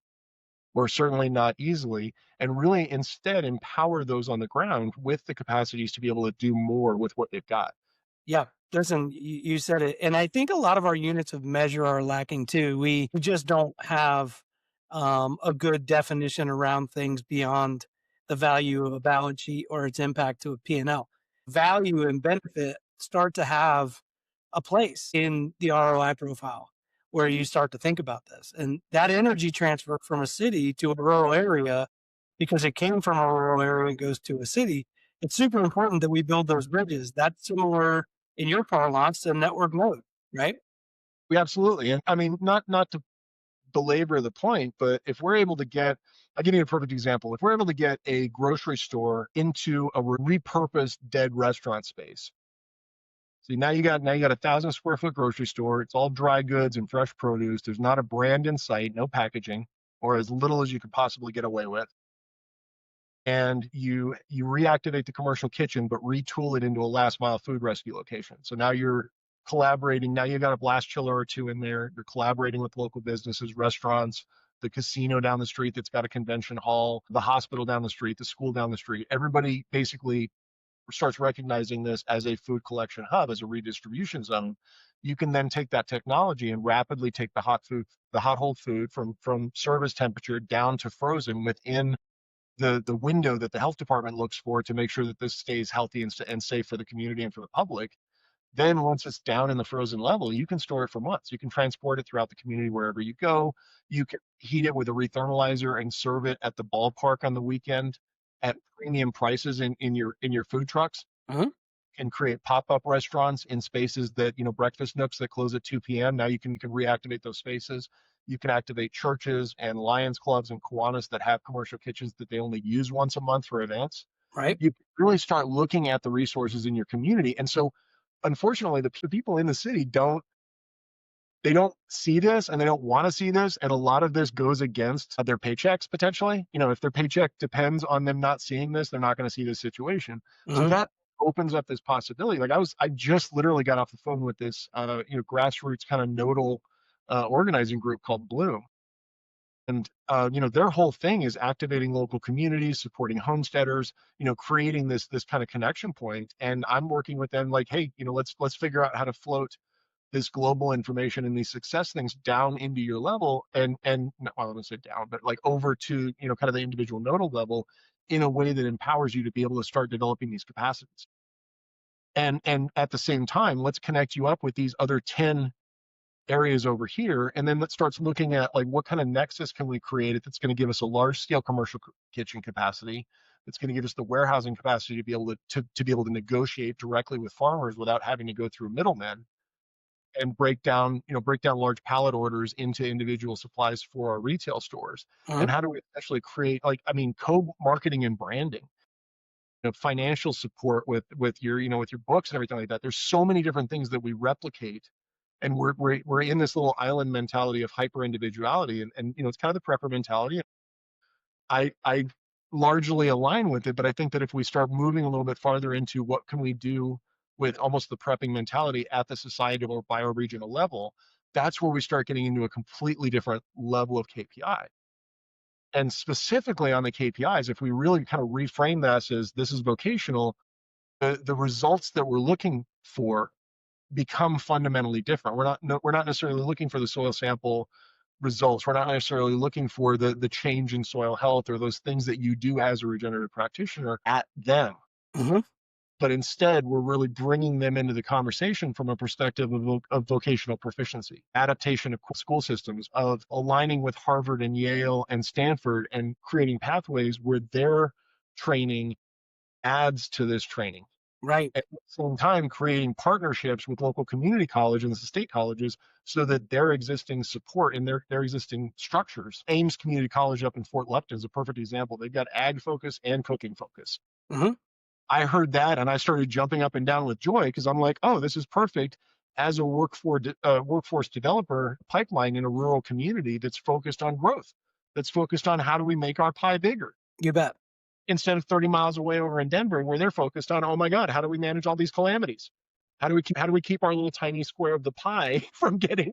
or certainly not easily, and really instead empower those on the ground with the capacities to be able to do more with what they've got. Yeah. Listen, you said it. And I think a lot of our units of measure are lacking too. We just don't have a good definition around things beyond the value of a balance sheet or its impact to a P&L. Value and benefit start to have a place in the ROI profile where you start to think about this. And that energy transfer from a city to a rural area, because it came from a rural area and goes to a city, it's super important that we build those bridges. That's similar in your parlance to network node, right? We absolutely, and I mean, not to belabor the point, but if we're able to get, I'll give you a perfect example. If we're able to get a grocery store into a repurposed dead restaurant space, so now you got 1,000 square foot grocery store. It's all dry goods and fresh produce. There's not a brand in sight, no packaging, or as little as you could possibly get away with. And you reactivate the commercial kitchen, but retool it into a last mile food rescue location. So now you're collaborating. Now you've got a blast chiller or two in there. You're collaborating with local businesses, restaurants, the casino down the street that's got a convention hall, the hospital down the street, the school down the street. Everybody basically starts recognizing this as a food collection hub, as a redistribution zone. You can then take that technology and rapidly take the hot hold food from service temperature down to frozen within the window that the health department looks for to make sure that this stays healthy and safe for the community and for the public. Then once it's down in the frozen level, you can store it for months. You can transport it throughout the community wherever you go. You can heat it with a rethermalizer and serve it at the ballpark on the weekend at premium prices in your food trucks. Uh-huh. And create pop-up restaurants in spaces that, breakfast nooks that close at 2 p.m. Now you can reactivate those spaces. You can activate churches and Lions clubs and Kiwanis that have commercial kitchens that they only use once a month for events. Right. You really start looking at the resources in your community. And so, unfortunately, the people in the city don't see this and they don't want to see this. And a lot of this goes against their paychecks potentially. If their paycheck depends on them not seeing this, they're not going to see this situation. So Uh-huh. that opens up this possibility. Like I just literally got off the phone with this, grassroots kind of nodal organizing group called Bloom. And their whole thing is activating local communities, supporting homesteaders, creating this kind of connection point. And I'm working with them like, hey, let's figure out how to float this global information and these success things down into your level and well, I don't say down, but like over to, kind of the individual nodal level in a way that empowers you to be able to start developing these capacities. And at the same time, let's connect you up with these other 10 areas over here. And then let's start looking at like what kind of nexus can we create that's going to give us a large scale commercial kitchen capacity, that's going to give us the warehousing capacity to be able to be able to negotiate directly with farmers without having to go through middlemen and break down large pallet orders into individual supplies for our retail stores. Uh-huh. And how do we actually create, like, I mean, co-marketing and branding, financial support with your books and everything like that. There's so many different things that we replicate, and we're in this little island mentality of hyper individuality, and it's kind of the prepper mentality. I largely align with it. But I think that if we start moving a little bit farther into what can we do with almost the prepping mentality at the societal or bioregional level, that's where we start getting into a completely different level of KPI. And specifically on the KPIs, if we really kind of reframe this is vocational, the results that we're looking for become fundamentally different. We're not necessarily looking for the soil sample results. We're not necessarily looking for the change in soil health or those things that you do as a regenerative practitioner at them. Hmm. But instead, we're really bringing them into the conversation from a perspective of vocational proficiency, adaptation of school systems, of aligning with Harvard and Yale and Stanford and creating pathways where their training adds to this training. Right. At the same time, creating partnerships with local community college and the state colleges so that their existing support and their existing structures. Ames Community College up in Fort Lupton is a perfect example. They've got ag focus and cooking focus. Hmm. I heard that and I started jumping up and down with joy because I'm like, oh, this is perfect as a workforce developer pipeline in a rural community that's focused on growth, that's focused on how do we make our pie bigger You bet. instead of 30 miles away over in Denver where they're focused on, oh my God, how do we manage all these calamities? How do we keep our little tiny square of the pie from getting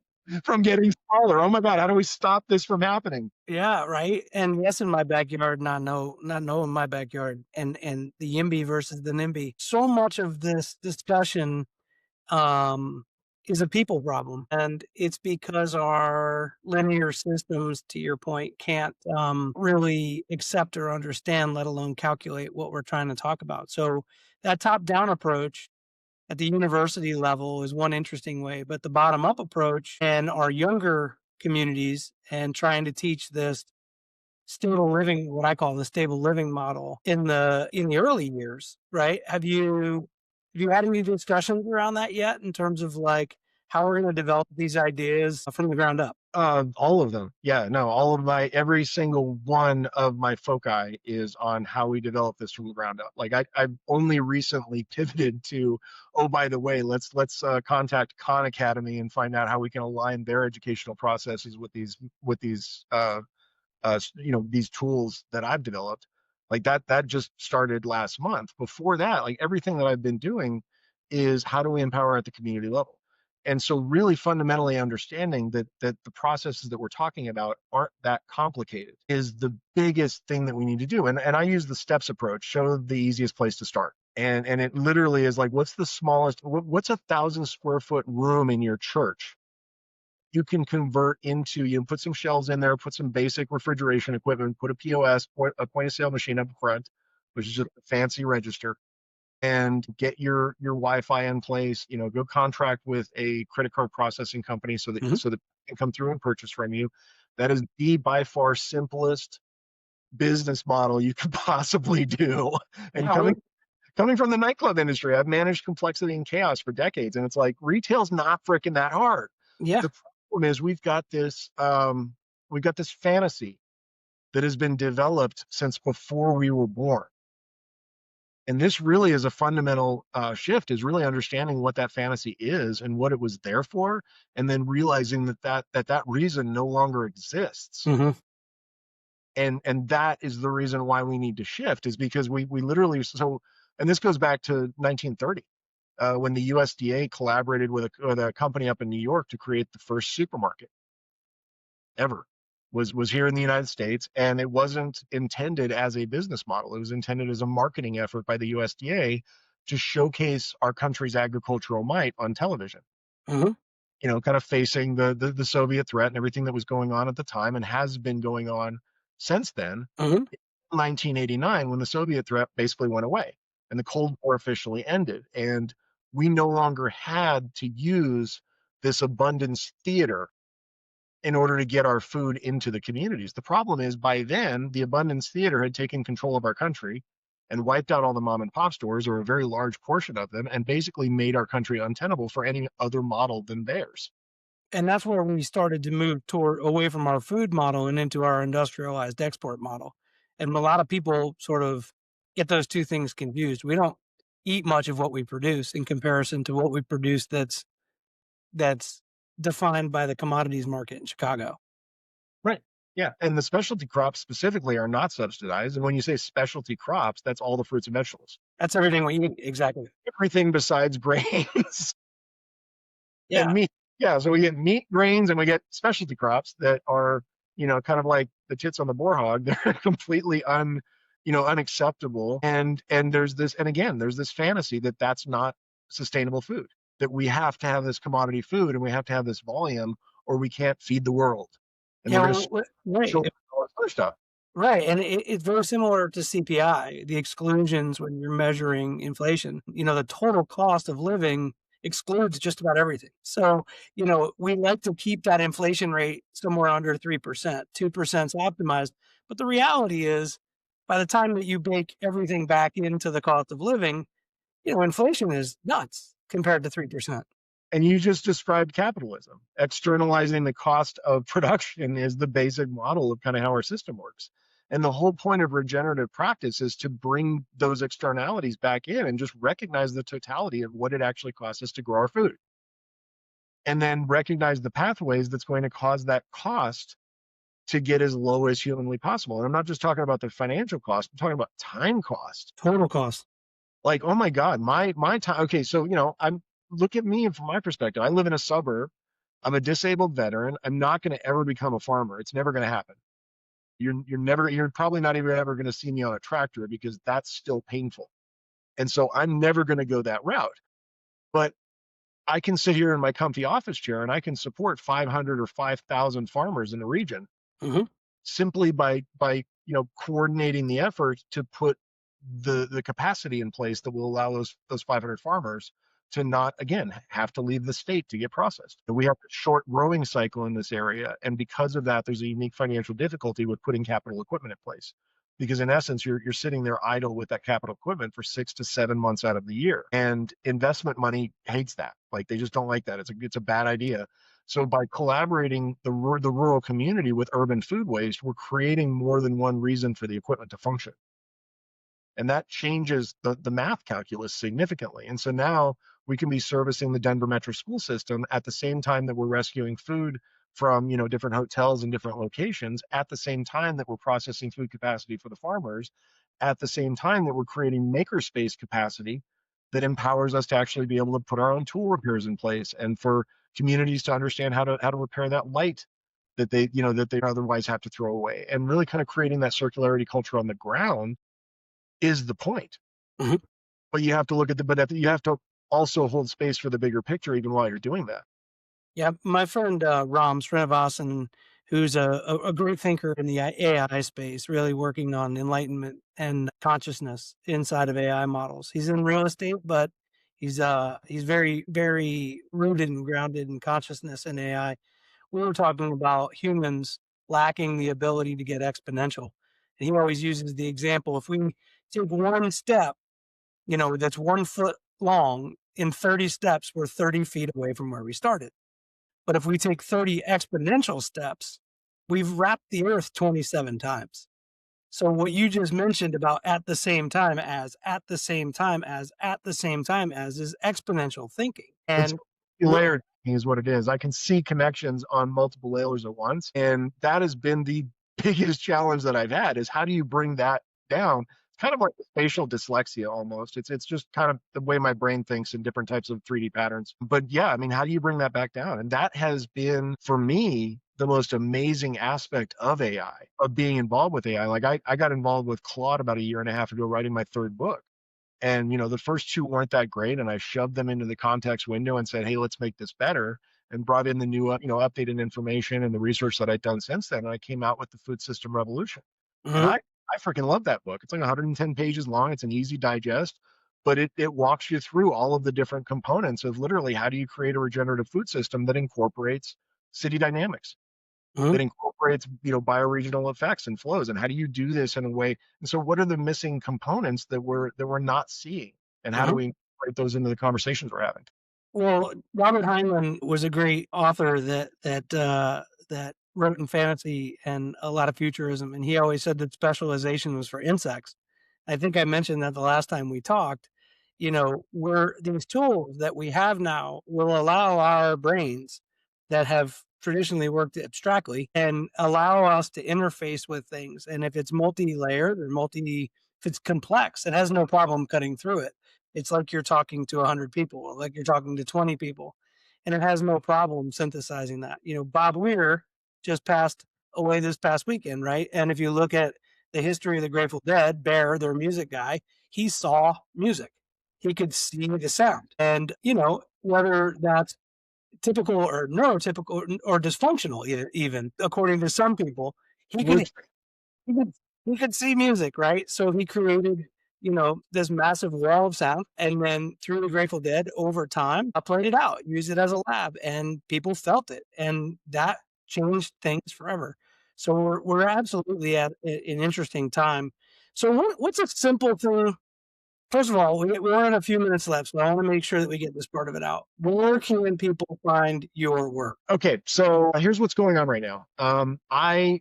smaller? Oh my God, how do we stop this from happening? Yeah, right. And yes, in my backyard, not no in my backyard, and the YIMBY versus the NIMBY. So much of this discussion um, is a people problem, and it's because our linear systems, to your point, can't really accept or understand, let alone calculate what we're trying to talk about. So that top-down approach at the university level is one interesting way, but the bottom-up approach and our younger communities and trying to teach this stable living, what I call the stable living model in the early years, right? Have you had any discussions around that yet in terms of like how we're going to develop these ideas from the ground up? All of them. Yeah, no, every single one of my foci is on how we develop this from the ground up. Like I've only recently pivoted to, oh, by the way, let's contact Khan Academy and find out how we can align their educational processes with these these tools that I've developed. Like that just started last month. Before that, like everything that I've been doing is how do we empower at the community level? And so really fundamentally understanding that the processes that we're talking about aren't that complicated is the biggest thing that we need to do. And I use the steps approach, show the easiest place to start. And it literally is like, what's the smallest, what's 1,000 square foot room in your church you can convert into, you put some shelves in there, put some basic refrigeration equipment, put a POS, a point of sale machine up front, which is just a fancy register, and get your Wi-Fi in place. Go contract with a credit card processing company Mhm. so that they can come through and purchase from you. That is the by far simplest business model you could possibly do. And Yeah, coming from the nightclub industry, I've managed complexity and chaos for decades, and it's like retail's not freaking that hard. yeah, The problem is we've got this fantasy that has been developed since before we were born, and this really is a fundamental shift. Is really understanding what that fantasy is and what it was there for, and then realizing that reason no longer exists. hmm, And that is the reason why we need to shift is because we literally and this goes back to 1930 when the USDA collaborated with a company up in New York to create the first supermarket ever was here in the United States, and it wasn't intended as a business model. It was intended as a marketing effort by the USDA to showcase our country's agricultural might on television. hmm, Kind of facing the Soviet threat and everything that was going on at the time and has been going on since then. hmm. 1989, when the Soviet threat basically went away and the Cold War officially ended, and we no longer had to use this abundance theater in order to get our food into the communities. The problem is by then, the abundance theater had taken control of our country and wiped out all the mom and pop stores, or a very large portion of them, and basically made our country untenable for any other model than theirs. And that's where we started to move toward away from our food model and into our industrialized export model. And a lot of people sort of get those two things confused. We don't eat much of what we produce in comparison to what we produce that's defined by the commodities market in Chicago. Right. Yeah, and the specialty crops specifically are not subsidized. And when you say specialty crops, that's all the fruits and vegetables, That's everything we eat. Exactly. everything besides grains and Yeah. meat. Yeah, so we get meat, grains, and we get specialty crops that are, kind of like the tits on the boar hog. They're completely unacceptable. And there's this, and again, there's this fantasy that that's not sustainable food. That we have to have this commodity food and we have to have this volume, or we can't feed the world. And Yeah. we're going to Well, right. show all this other stuff. Right, and it's very similar to CPI, the exclusions when you're measuring inflation. The total cost of living excludes just about everything. So, we like to keep that inflation rate somewhere under 3%. 2% is optimized. But the reality is, by the time that you bake everything back into the cost of living, inflation is nuts compared to 3%. And you just described capitalism. Externalizing the cost of production is the basic model of kind of how our system works. And the whole point of regenerative practice is to bring those externalities back in and just recognize the totality of what it actually costs us to grow our food. And then recognize the pathways that's going to cause that cost to get as low as humanly possible. And I'm not just talking about the financial cost, I'm talking about time cost. Total cost. Like, oh my God, my time. Okay, so I'm look at me from my perspective. I live in a suburb. I'm a disabled veteran. I'm not going to ever become a farmer. It's never going to happen. You're probably not even ever going to see me on a tractor because that's still painful. And so I'm never going to go that route. But I can sit here in my comfy office chair and I can support 500 or 5,000 farmers in the region Mhm. simply by coordinating the effort to put the capacity in place that will allow those 500 farmers to not again have to leave the state to get processed. We have a short growing cycle in this area, and because of that, there's a unique financial difficulty with putting capital equipment in place. Because in essence, you're sitting there idle with that capital equipment for 6 to 7 months out of the year, and investment money hates that. Like they just don't like that. It's a bad idea. So by collaborating the rural community with urban food waste, we're creating more than one reason for the equipment to function. And that changes the math calculus significantly. And so now we can be servicing the Denver metro school system at the same time that we're rescuing food from different hotels and different locations, at the same time that we're processing food capacity for the farmers, at the same time that we're creating makerspace capacity that empowers us to actually be able to put our own tool repairs in place, and for communities to understand how to repair that light that they otherwise have to throw away, and really kind of creating that circularity culture on the ground is the point. Mhm. But you have to look at you have to also hold space for the bigger picture even while you're doing that. Yeah, my friend, Ram Srinivasan, who's a great thinker in the AI space, really working on enlightenment and consciousness inside of AI models. He's in real estate, but he's very, very rooted and grounded in consciousness and AI. We were talking about humans lacking the ability to get exponential. And he always uses the example, if we take one step, that's 1 foot long, in 30 steps, we're 30 feet away from where we started. But if we take 30 exponential steps, we've wrapped the earth 27 times. So what you just mentioned about at the same time as, at the same time as, at the same time as is exponential thinking. It's And we're, layered is what it is. I can see connections on multiple layers at once, and that has been the biggest challenge that I've had is how do you bring that down? It's kind of like spatial dyslexia almost. It's just kind of the way my brain thinks in different types of 3D patterns. But yeah, I mean, how do you bring that back down? And that has been for me the most amazing aspect of AI, of being involved with AI. Like I got involved with Claude about a year and a half ago writing my third book. And the first two weren't that great, and I shoved them into the context window and said, hey, let's make this better, and brought in the new updated information and the research that I'd done since then, and I came out with the food system revolution. And Mhm, I freaking love that book. It's like 110 pages long. It's an easy digest, but it walks you through all of the different components of literally how do you create a regenerative food system that incorporates city dynamics, mhm, that incorporates bioregional effects and flows, and how do you do this in a way? And so what are the missing components that we're not seeing, and how do mhm. we incorporate those into the conversations we're having? Well, Robert Heinlein was a great author that wrote in fantasy and a lot of futurism, and he always said that specialization was for insects. I think I mentioned that the last time we talked. We're these tools that we have now will allow our brains that have traditionally worked abstractly and allow us to interface with things. And if it's multi-layered or if it's complex, it has no problem cutting through it. It's like you're talking to 100 people, or like you're talking to 20 people, and it has no problem synthesizing that. Bob Weir just passed away this past weekend, right? And if you look at the history of the Grateful Dead, Bear, their music guy, he saw music. He could see the sound. And, whether that's typical or neurotypical or dysfunctional, even according to some people, he could Which he could he could see music, right? So he created, this massive wall of sound, and then through the Grateful Dead over time, I played it out, used it as a lab, and people felt it, and that changed things forever. So we're absolutely at an interesting time. So what's a simple thing? First of all, we only have a few minutes left, so I want to make sure that we get this part of it out. Where can people find your work? Okay, so here's what's going on right now. I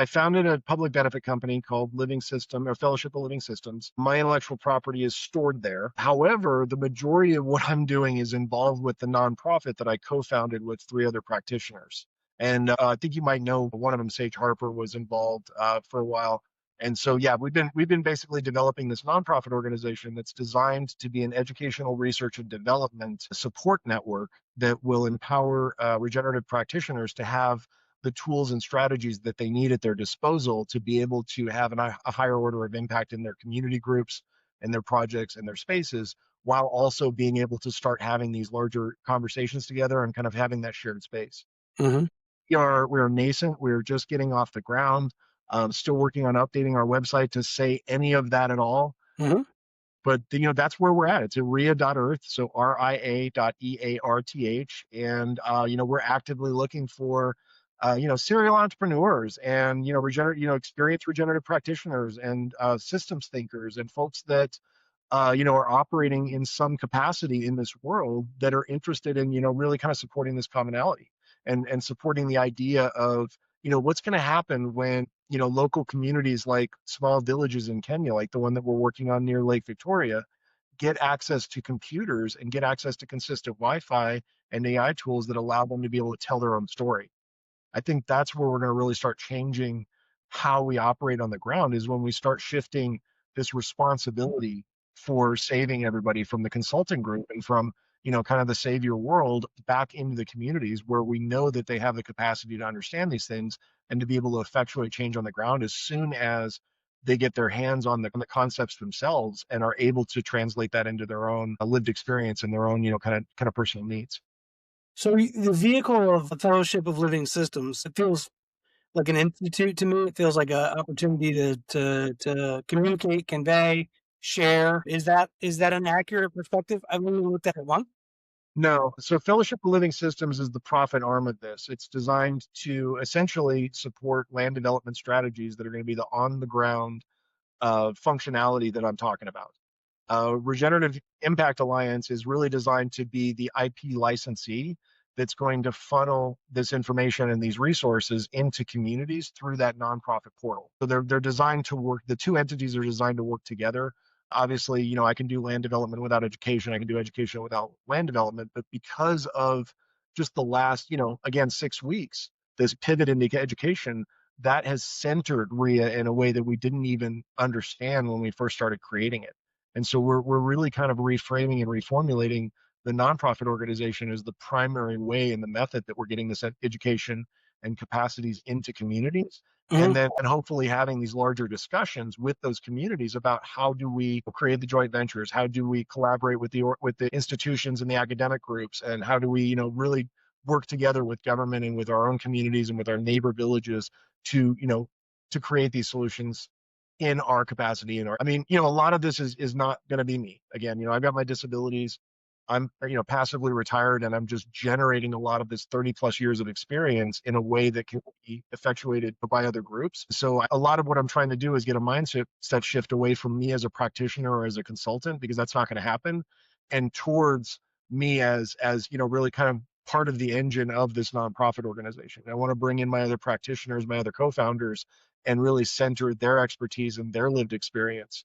founded a public benefit company called Living System or Fellowship of Living Systems. My intellectual property is stored there. However, the majority of what I'm doing is involved with the nonprofit that I co-founded with three other practitioners. And I think you might know one of them, Sage Harper, was involved for a while. And so, yeah, we've been basically developing this nonprofit organization that's designed to be an educational research and development support network that will empower regenerative practitioners to have the tools and strategies that they need at their disposal to be able to have a higher order of impact in their community groups and their projects and their spaces, while also being able to start having these larger conversations together and kind of having that shared space. Mm-hmm. We are nascent. We're just getting off the ground. Still working on updating our website to say any of that at all. Mm-hmm. But that's where we're at. It's at ria.earth, so ria.earth, and we're actively looking for serial entrepreneurs and experienced regenerative practitioners and systems thinkers and folks that are operating in some capacity in this world that are interested in really kind of supporting this commonality and supporting the idea of what's going to happen when local communities like small villages in Kenya, like the one that we're working on near Lake Victoria, get access to computers and get access to consistent Wi-Fi and AI tools that allow them to be able to tell their own story. I think that's where we're going to really start changing how we operate on the ground, is when we start shifting this responsibility for saving everybody from the consulting group and from kind of the savior world back into the communities where we know that they have the capacity to understand these things and to be able to effectuate change on the ground as soon as they get their hands on the concepts themselves and are able to translate that into their own lived experience and their own kind of personal needs. So the vehicle of the Fellowship of Living Systems, it feels like an institute to me. It feels like an opportunity to communicate, convey, share. Is that an accurate perspective? I've only looked at it once. No. So Fellowship of Living Systems is the profit arm of this. It's designed to essentially support land development strategies that are going to be the on the ground functionality that I'm talking about. Regenerative Impact Alliance is really designed to be the IP licensee that's going to funnel this information and these resources into communities through that nonprofit portal. So they're designed to work. The two entities are designed to work together. Obviously, I can do land development without education. I can do education without land development. But because of just the last, again, 6 weeks, this pivot into education, that has centered RIA in a way that we didn't even understand when we first started creating it. And so we're really kind of reframing and reformulating the nonprofit organization as the primary way and the method that we're getting this education and capacities into communities. Mhm. And hopefully having these larger discussions with those communities about how do we create the joint ventures, how do we collaborate with the institutions and the academic groups, and how do we really work together with government and with our own communities and with our neighbor villages to to create these solutions in our capacity. A lot of this is not going to be me. Again, I've got my disabilities. I'm passively retired, and I'm just generating a lot of this 30 plus years of experience in a way that can be effectuated by other groups. So a lot of what I'm trying to do is get a mindset shift away from me as a practitioner or as a consultant, because that's not going to happen, and towards me as really kind of part of the engine of this nonprofit organization. I want to bring in my other practitioners, my other co-founders, and really center their expertise and their lived experience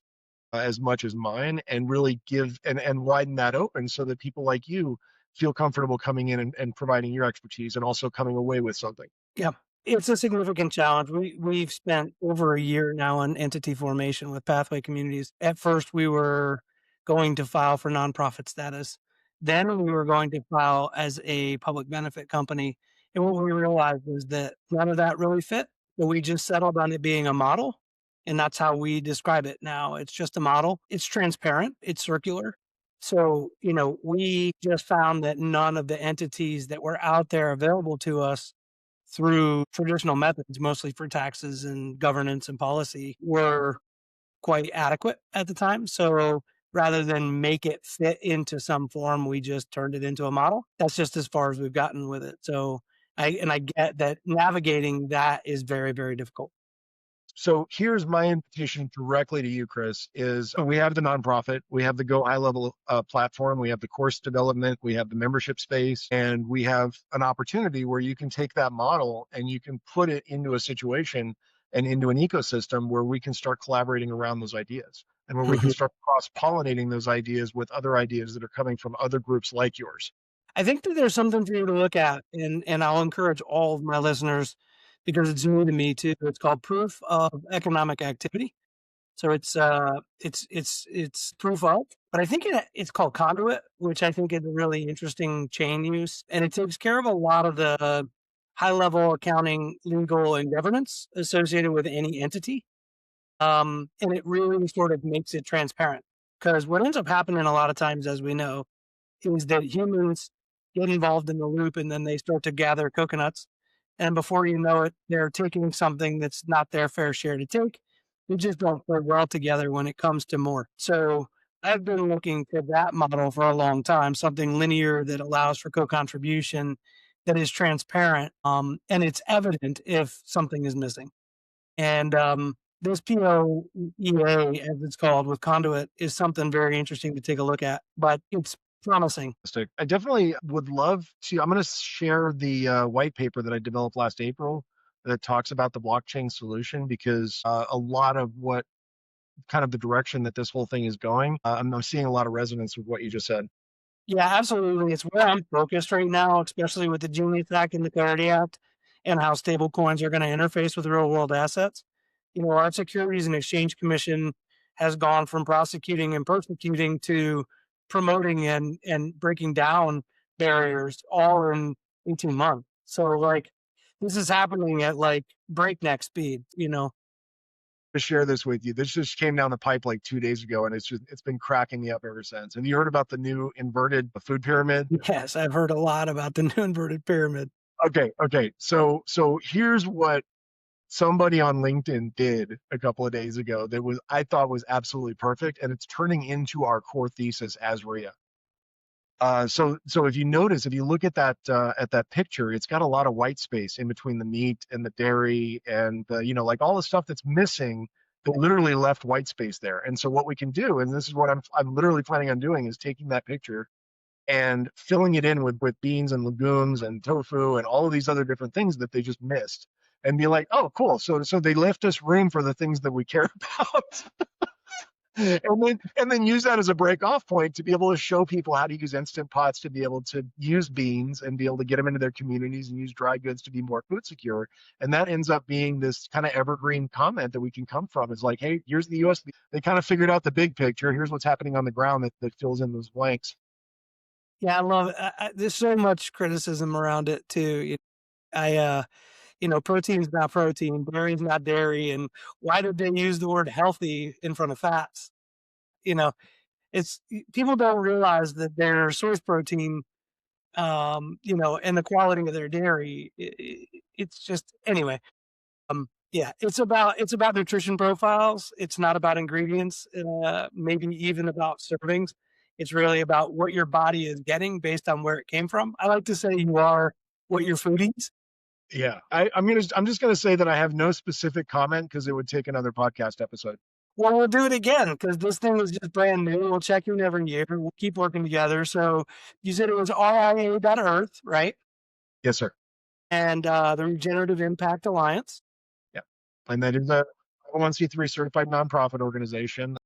as much as mine, and really give and widen that open so that people like you feel comfortable coming in and providing your expertise and also coming away with something. Yeah. It's a significant challenge. We've spent over a year now on entity formation with Pathway Communities. At first, we were going to file for nonprofit status. Then we were going to file as a public benefit company. And what we realized was that none of that really fit. So we just settled on it being a model. And that's how we describe it now. It's just a model. It's transparent. It's circular. So, we just found that none of the entities that were out there available to us through traditional methods, mostly for taxes and governance and policy, were quite adequate at the time. So rather than make it fit into some form, we just turned it into a model. That's just as far as we've gotten with it. So I get that navigating that is very, very difficult. So here's my invitation directly to you, Chris, is we have the nonprofit, we have the Go High Level platform, we have the course development, we have the membership space, and we have an opportunity where you can take that model and you can put it into a situation and into an ecosystem where we can start collaborating around those ideas and where we can Mhm. start cross-pollinating those ideas with other ideas that are coming from other groups like yours. I think that there's something for you to look at, and I'll encourage all of my listeners because it's new to me too. It's called proof of economic activity. So it's proof of, but I think it's called conduit, which I think is a really interesting chain use, and it takes care of a lot of the high level accounting, legal, and governance associated with any entity. And it really sort of makes it transparent because what ends up happening a lot of times, as we know, is that humans get involved in the loop and then they start to gather coconuts. And before you know it, they're taking something that's not their fair share to take. We just don't play well together when it comes to more. So I've been looking for that model for a long time, something linear that allows for co-contribution, that is transparent, and it's evident if something is missing. And this POEA, as it's called, with Conduit, is something very interesting to take a look at, but it's promising. I definitely would love to. I'm going to share the white paper that I developed last April that talks about the blockchain solution because a lot of what kind of the direction that this whole thing is going, I'm seeing a lot of resonance with what you just said. Yeah, absolutely. It's where I'm focused right now, especially with the Genius Act and the Clarity Act and how stable coins are going to interface with real world assets. Our Securities and Exchange Commission has gone from prosecuting and persecuting to promoting and breaking down barriers all in 18 months. So like this is happening at like breakneck speed. To share this with you, this just came down the pipe like 2 days ago, and it's been cracking me up ever since. And you heard about the new inverted food pyramid? Yes, I've heard a lot about the new inverted pyramid. Okay. So here's what somebody on LinkedIn did a couple of days ago that was I thought was absolutely perfect, and it's turning into our core thesis as RIA. So if you notice, if you look at that picture, it's got a lot of white space in between the meat and the dairy and the, like all the stuff that's missing. They literally left white space there. And so what we can do, and this is what I'm literally planning on doing, is taking that picture and filling it in with beans and legumes and tofu and all of these other different things that they just missed, and be like, oh, cool. So they left us room for the things that we care about. And then use that as a break off point to be able to show people how to use instant pots to be able to use beans and be able to get them into their communities and use dry goods to be more food secure. And that ends up being this kind of evergreen comment that we can come from. It's like, hey, here's the US. They kind of figured out the big picture. Here's what's happening on the ground that fills in those blanks. Yeah, I love it. There's so much criticism around it too. I, protein's not protein, dairy's not dairy, and why did they use the word healthy in front of fats? You know, it's people don't realize that their source protein, and the quality of their dairy. It's just anyway. Yeah, it's about nutrition profiles. It's not about ingredients. Maybe even about servings. It's really about what your body is getting based on where it came from. I like to say you are what your food eats. Yeah, I'm just gonna say that I have no specific comment because it would take another podcast episode. Well, we'll do it again because this thing was just brand new. We'll check in every year. We'll keep working together. So you said it was RIA.Earth, right? Yes, sir. And the Regenerative Impact Alliance. Yeah, and that is a 501(c)(3 certified nonprofit organization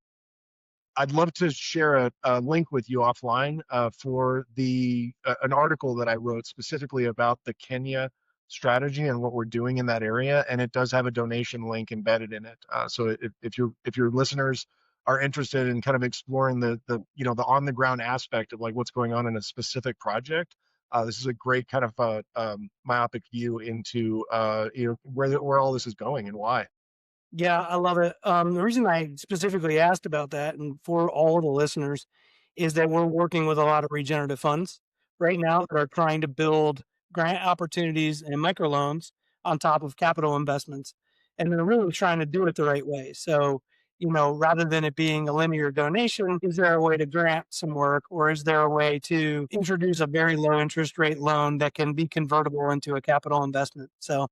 I'd love to share a link with you offline for the an article that I wrote specifically about the Kenya strategy and what we're doing in that area, and it does have a donation link embedded in it. So if your listeners are interested in kind of exploring the the on the ground aspect of like what's going on in a specific project, this is a great kind of myopic view into where all this is going and why. Yeah, I love it. The reason I specifically asked about that, and for all of the listeners, is that we're working with a lot of regenerative funds right now that are trying to build grant opportunities and microloans on top of capital investments. And they're really trying to do it the right way. So, rather than it being a linear donation, is there a way to grant some work, or is there a way to introduce a very low interest rate loan that can be convertible into a capital investment? So,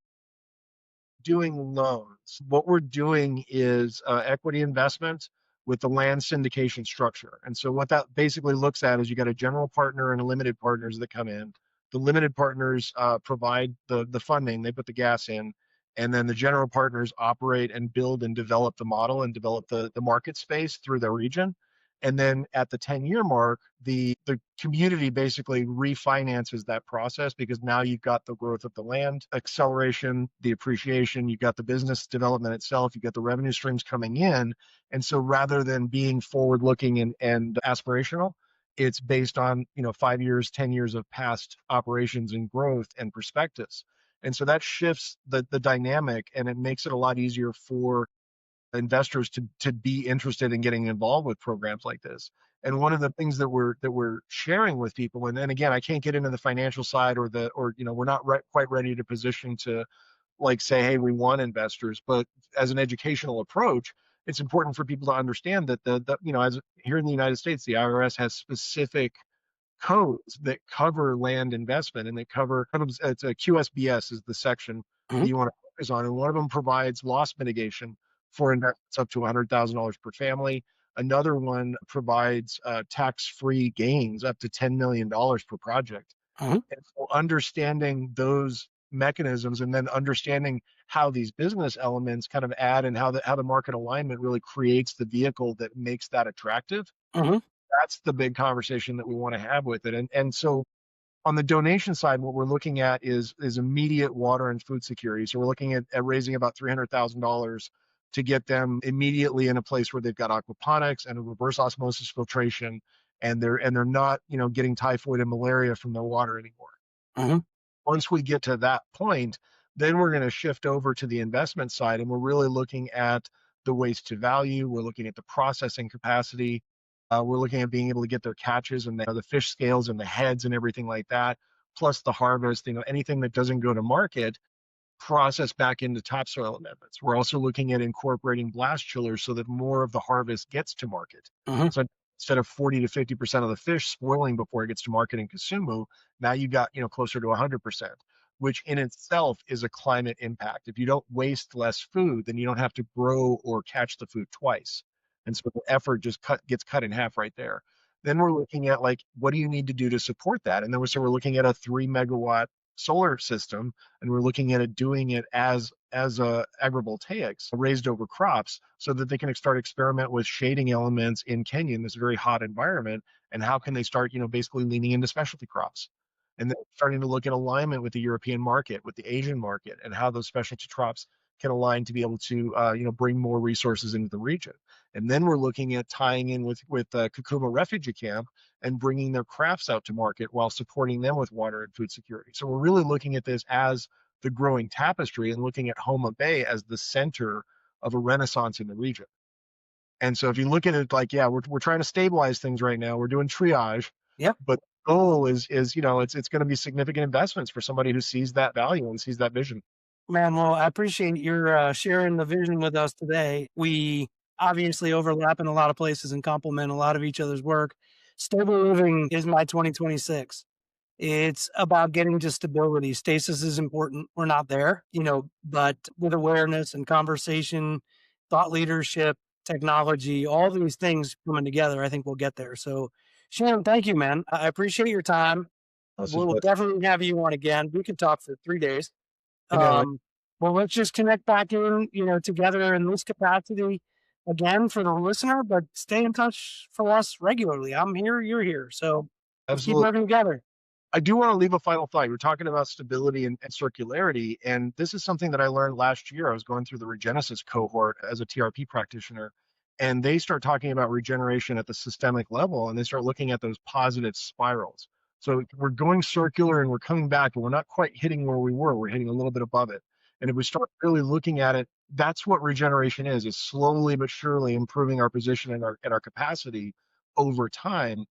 Doing loans. What we're doing is equity investment with the land syndication structure. And so what that basically looks at is you got a general partner and a limited partners that come in. The limited partners provide the funding, they put the gas in, and then the general partners operate and build and develop the model and develop the market space through the region. And then at the 10-year mark, the community basically refinances that process because now you've got the growth of the land, acceleration, the appreciation, you've got the business development itself, you've got the revenue streams coming in. And so rather than being forward looking and aspirational, it's based on 5 years, 10 years of past operations and growth and perspectives. And so that shifts the dynamic and it makes it a lot easier for investors to be interested in getting involved with programs like this. And one of the things that we're sharing with people, and then again, I can't get into the financial side or we're not quite ready to position to like say, hey, we want investors, but as an educational approach, it's important for people to understand that the as here in the United States, the IRS has specific codes that cover land investment and they cover it's a QSBS is the section that mhm, you want to focus on, and one of them provides loss mitigation for investments up to $100,000 per family. Another one provides tax-free gains up to $10 million per project. mhm, And so understanding those mechanisms and then understanding how these business elements kind of add and how the market alignment really creates the vehicle that makes that attractive, mhm, that's the big conversation that we want to have with it. And so on the donation side, what we're looking at is immediate water and food security. So we're looking at raising about $300,000 to get them immediately in a place where they've got aquaponics and a reverse osmosis filtration, and they're not getting typhoid and malaria from their water anymore. mhm, Once we get to that point, then we're going to shift over to the investment side, and we're really looking at the waste to value. We're looking at the processing capacity. We're looking at being able to get their catches and the fish scales and the heads and everything like that, plus the harvest. Anything that doesn't go to market process back into topsoil amendments. We're also looking at incorporating blast chillers so that more of the harvest gets to market. mhm, So instead of 40 to 50% of the fish spoiling before it gets to market in Kisumu, now you got closer to 100%, which in itself is a climate impact. If you don't waste less food, then you don't have to grow or catch the food twice. And so the effort just gets cut in half right there. Then we're looking at like, what do you need to do to support that? And then we're looking at a 3 megawatt solar system, and we're looking at it doing it as a agrivoltaics raised over crops so that they can start experiment with shading elements in Kenya in this very hot environment, and how can they start basically leaning into specialty crops and then starting to look at alignment with the European market, with the Asian market, and how those specialty crops can align to be able to bring more resources into the region. And then we're looking at tying in with Kakuma Refugee Camp and bringing their crafts out to market while supporting them with water and food security. So we're really looking at this as the growing tapestry and looking at Homa Bay as the center of a renaissance in the region. And so if you look at it like, yeah, we're trying to stabilize things right now. We're doing triage, yep. but the goal is it's going to be significant investments for somebody who sees that value and sees that vision. Man, well, I appreciate your sharing the vision with us today. We obviously overlap in a lot of places and complement a lot of each other's work. Stable living is my 2026. It's about getting to stability. Stasis is important. We're not there, but with awareness and conversation, thought leadership, technology, all these things coming together, I think we'll get there. So, Shannon, thank you, man. I appreciate your time. This is We'll what definitely have you on again. We can talk for 3 days. I know. Um, well, let's just connect back in, together in this capacity. again for the listener, but stay in touch for us regularly. I'm here, you're here. So let's keep Absolutely. working together. I do want to leave a final thought. We're talking about stability and circularity, and this is something that I learned last year. I was going through the Regenesis cohort as a TRP practitioner, and they start talking about regeneration at the systemic level, and they start looking at those positive spirals. So we're going circular and we're coming back, and we're not quite hitting where we were. We're hitting a little bit above it. And if we start really looking at it, that's what regeneration is. It's slowly but surely improving our position and our capacity over time,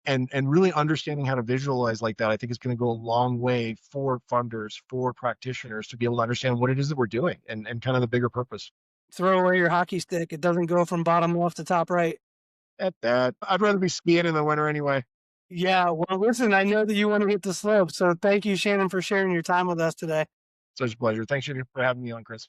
and really understanding how to visualize like that, I think is going to go a long way for funders, for practitioners to be able to understand what it is that we're doing and kind of the bigger purpose. Throw away your hockey stick. It doesn't go from bottom left to top right. At that, I'd rather be skiing in the winter anyway. Yeah. Well, listen, I know that you want to hit the slope. So thank you, Shannon, for sharing your time with us today. Such a pleasure. Thanks for having me on, Chris.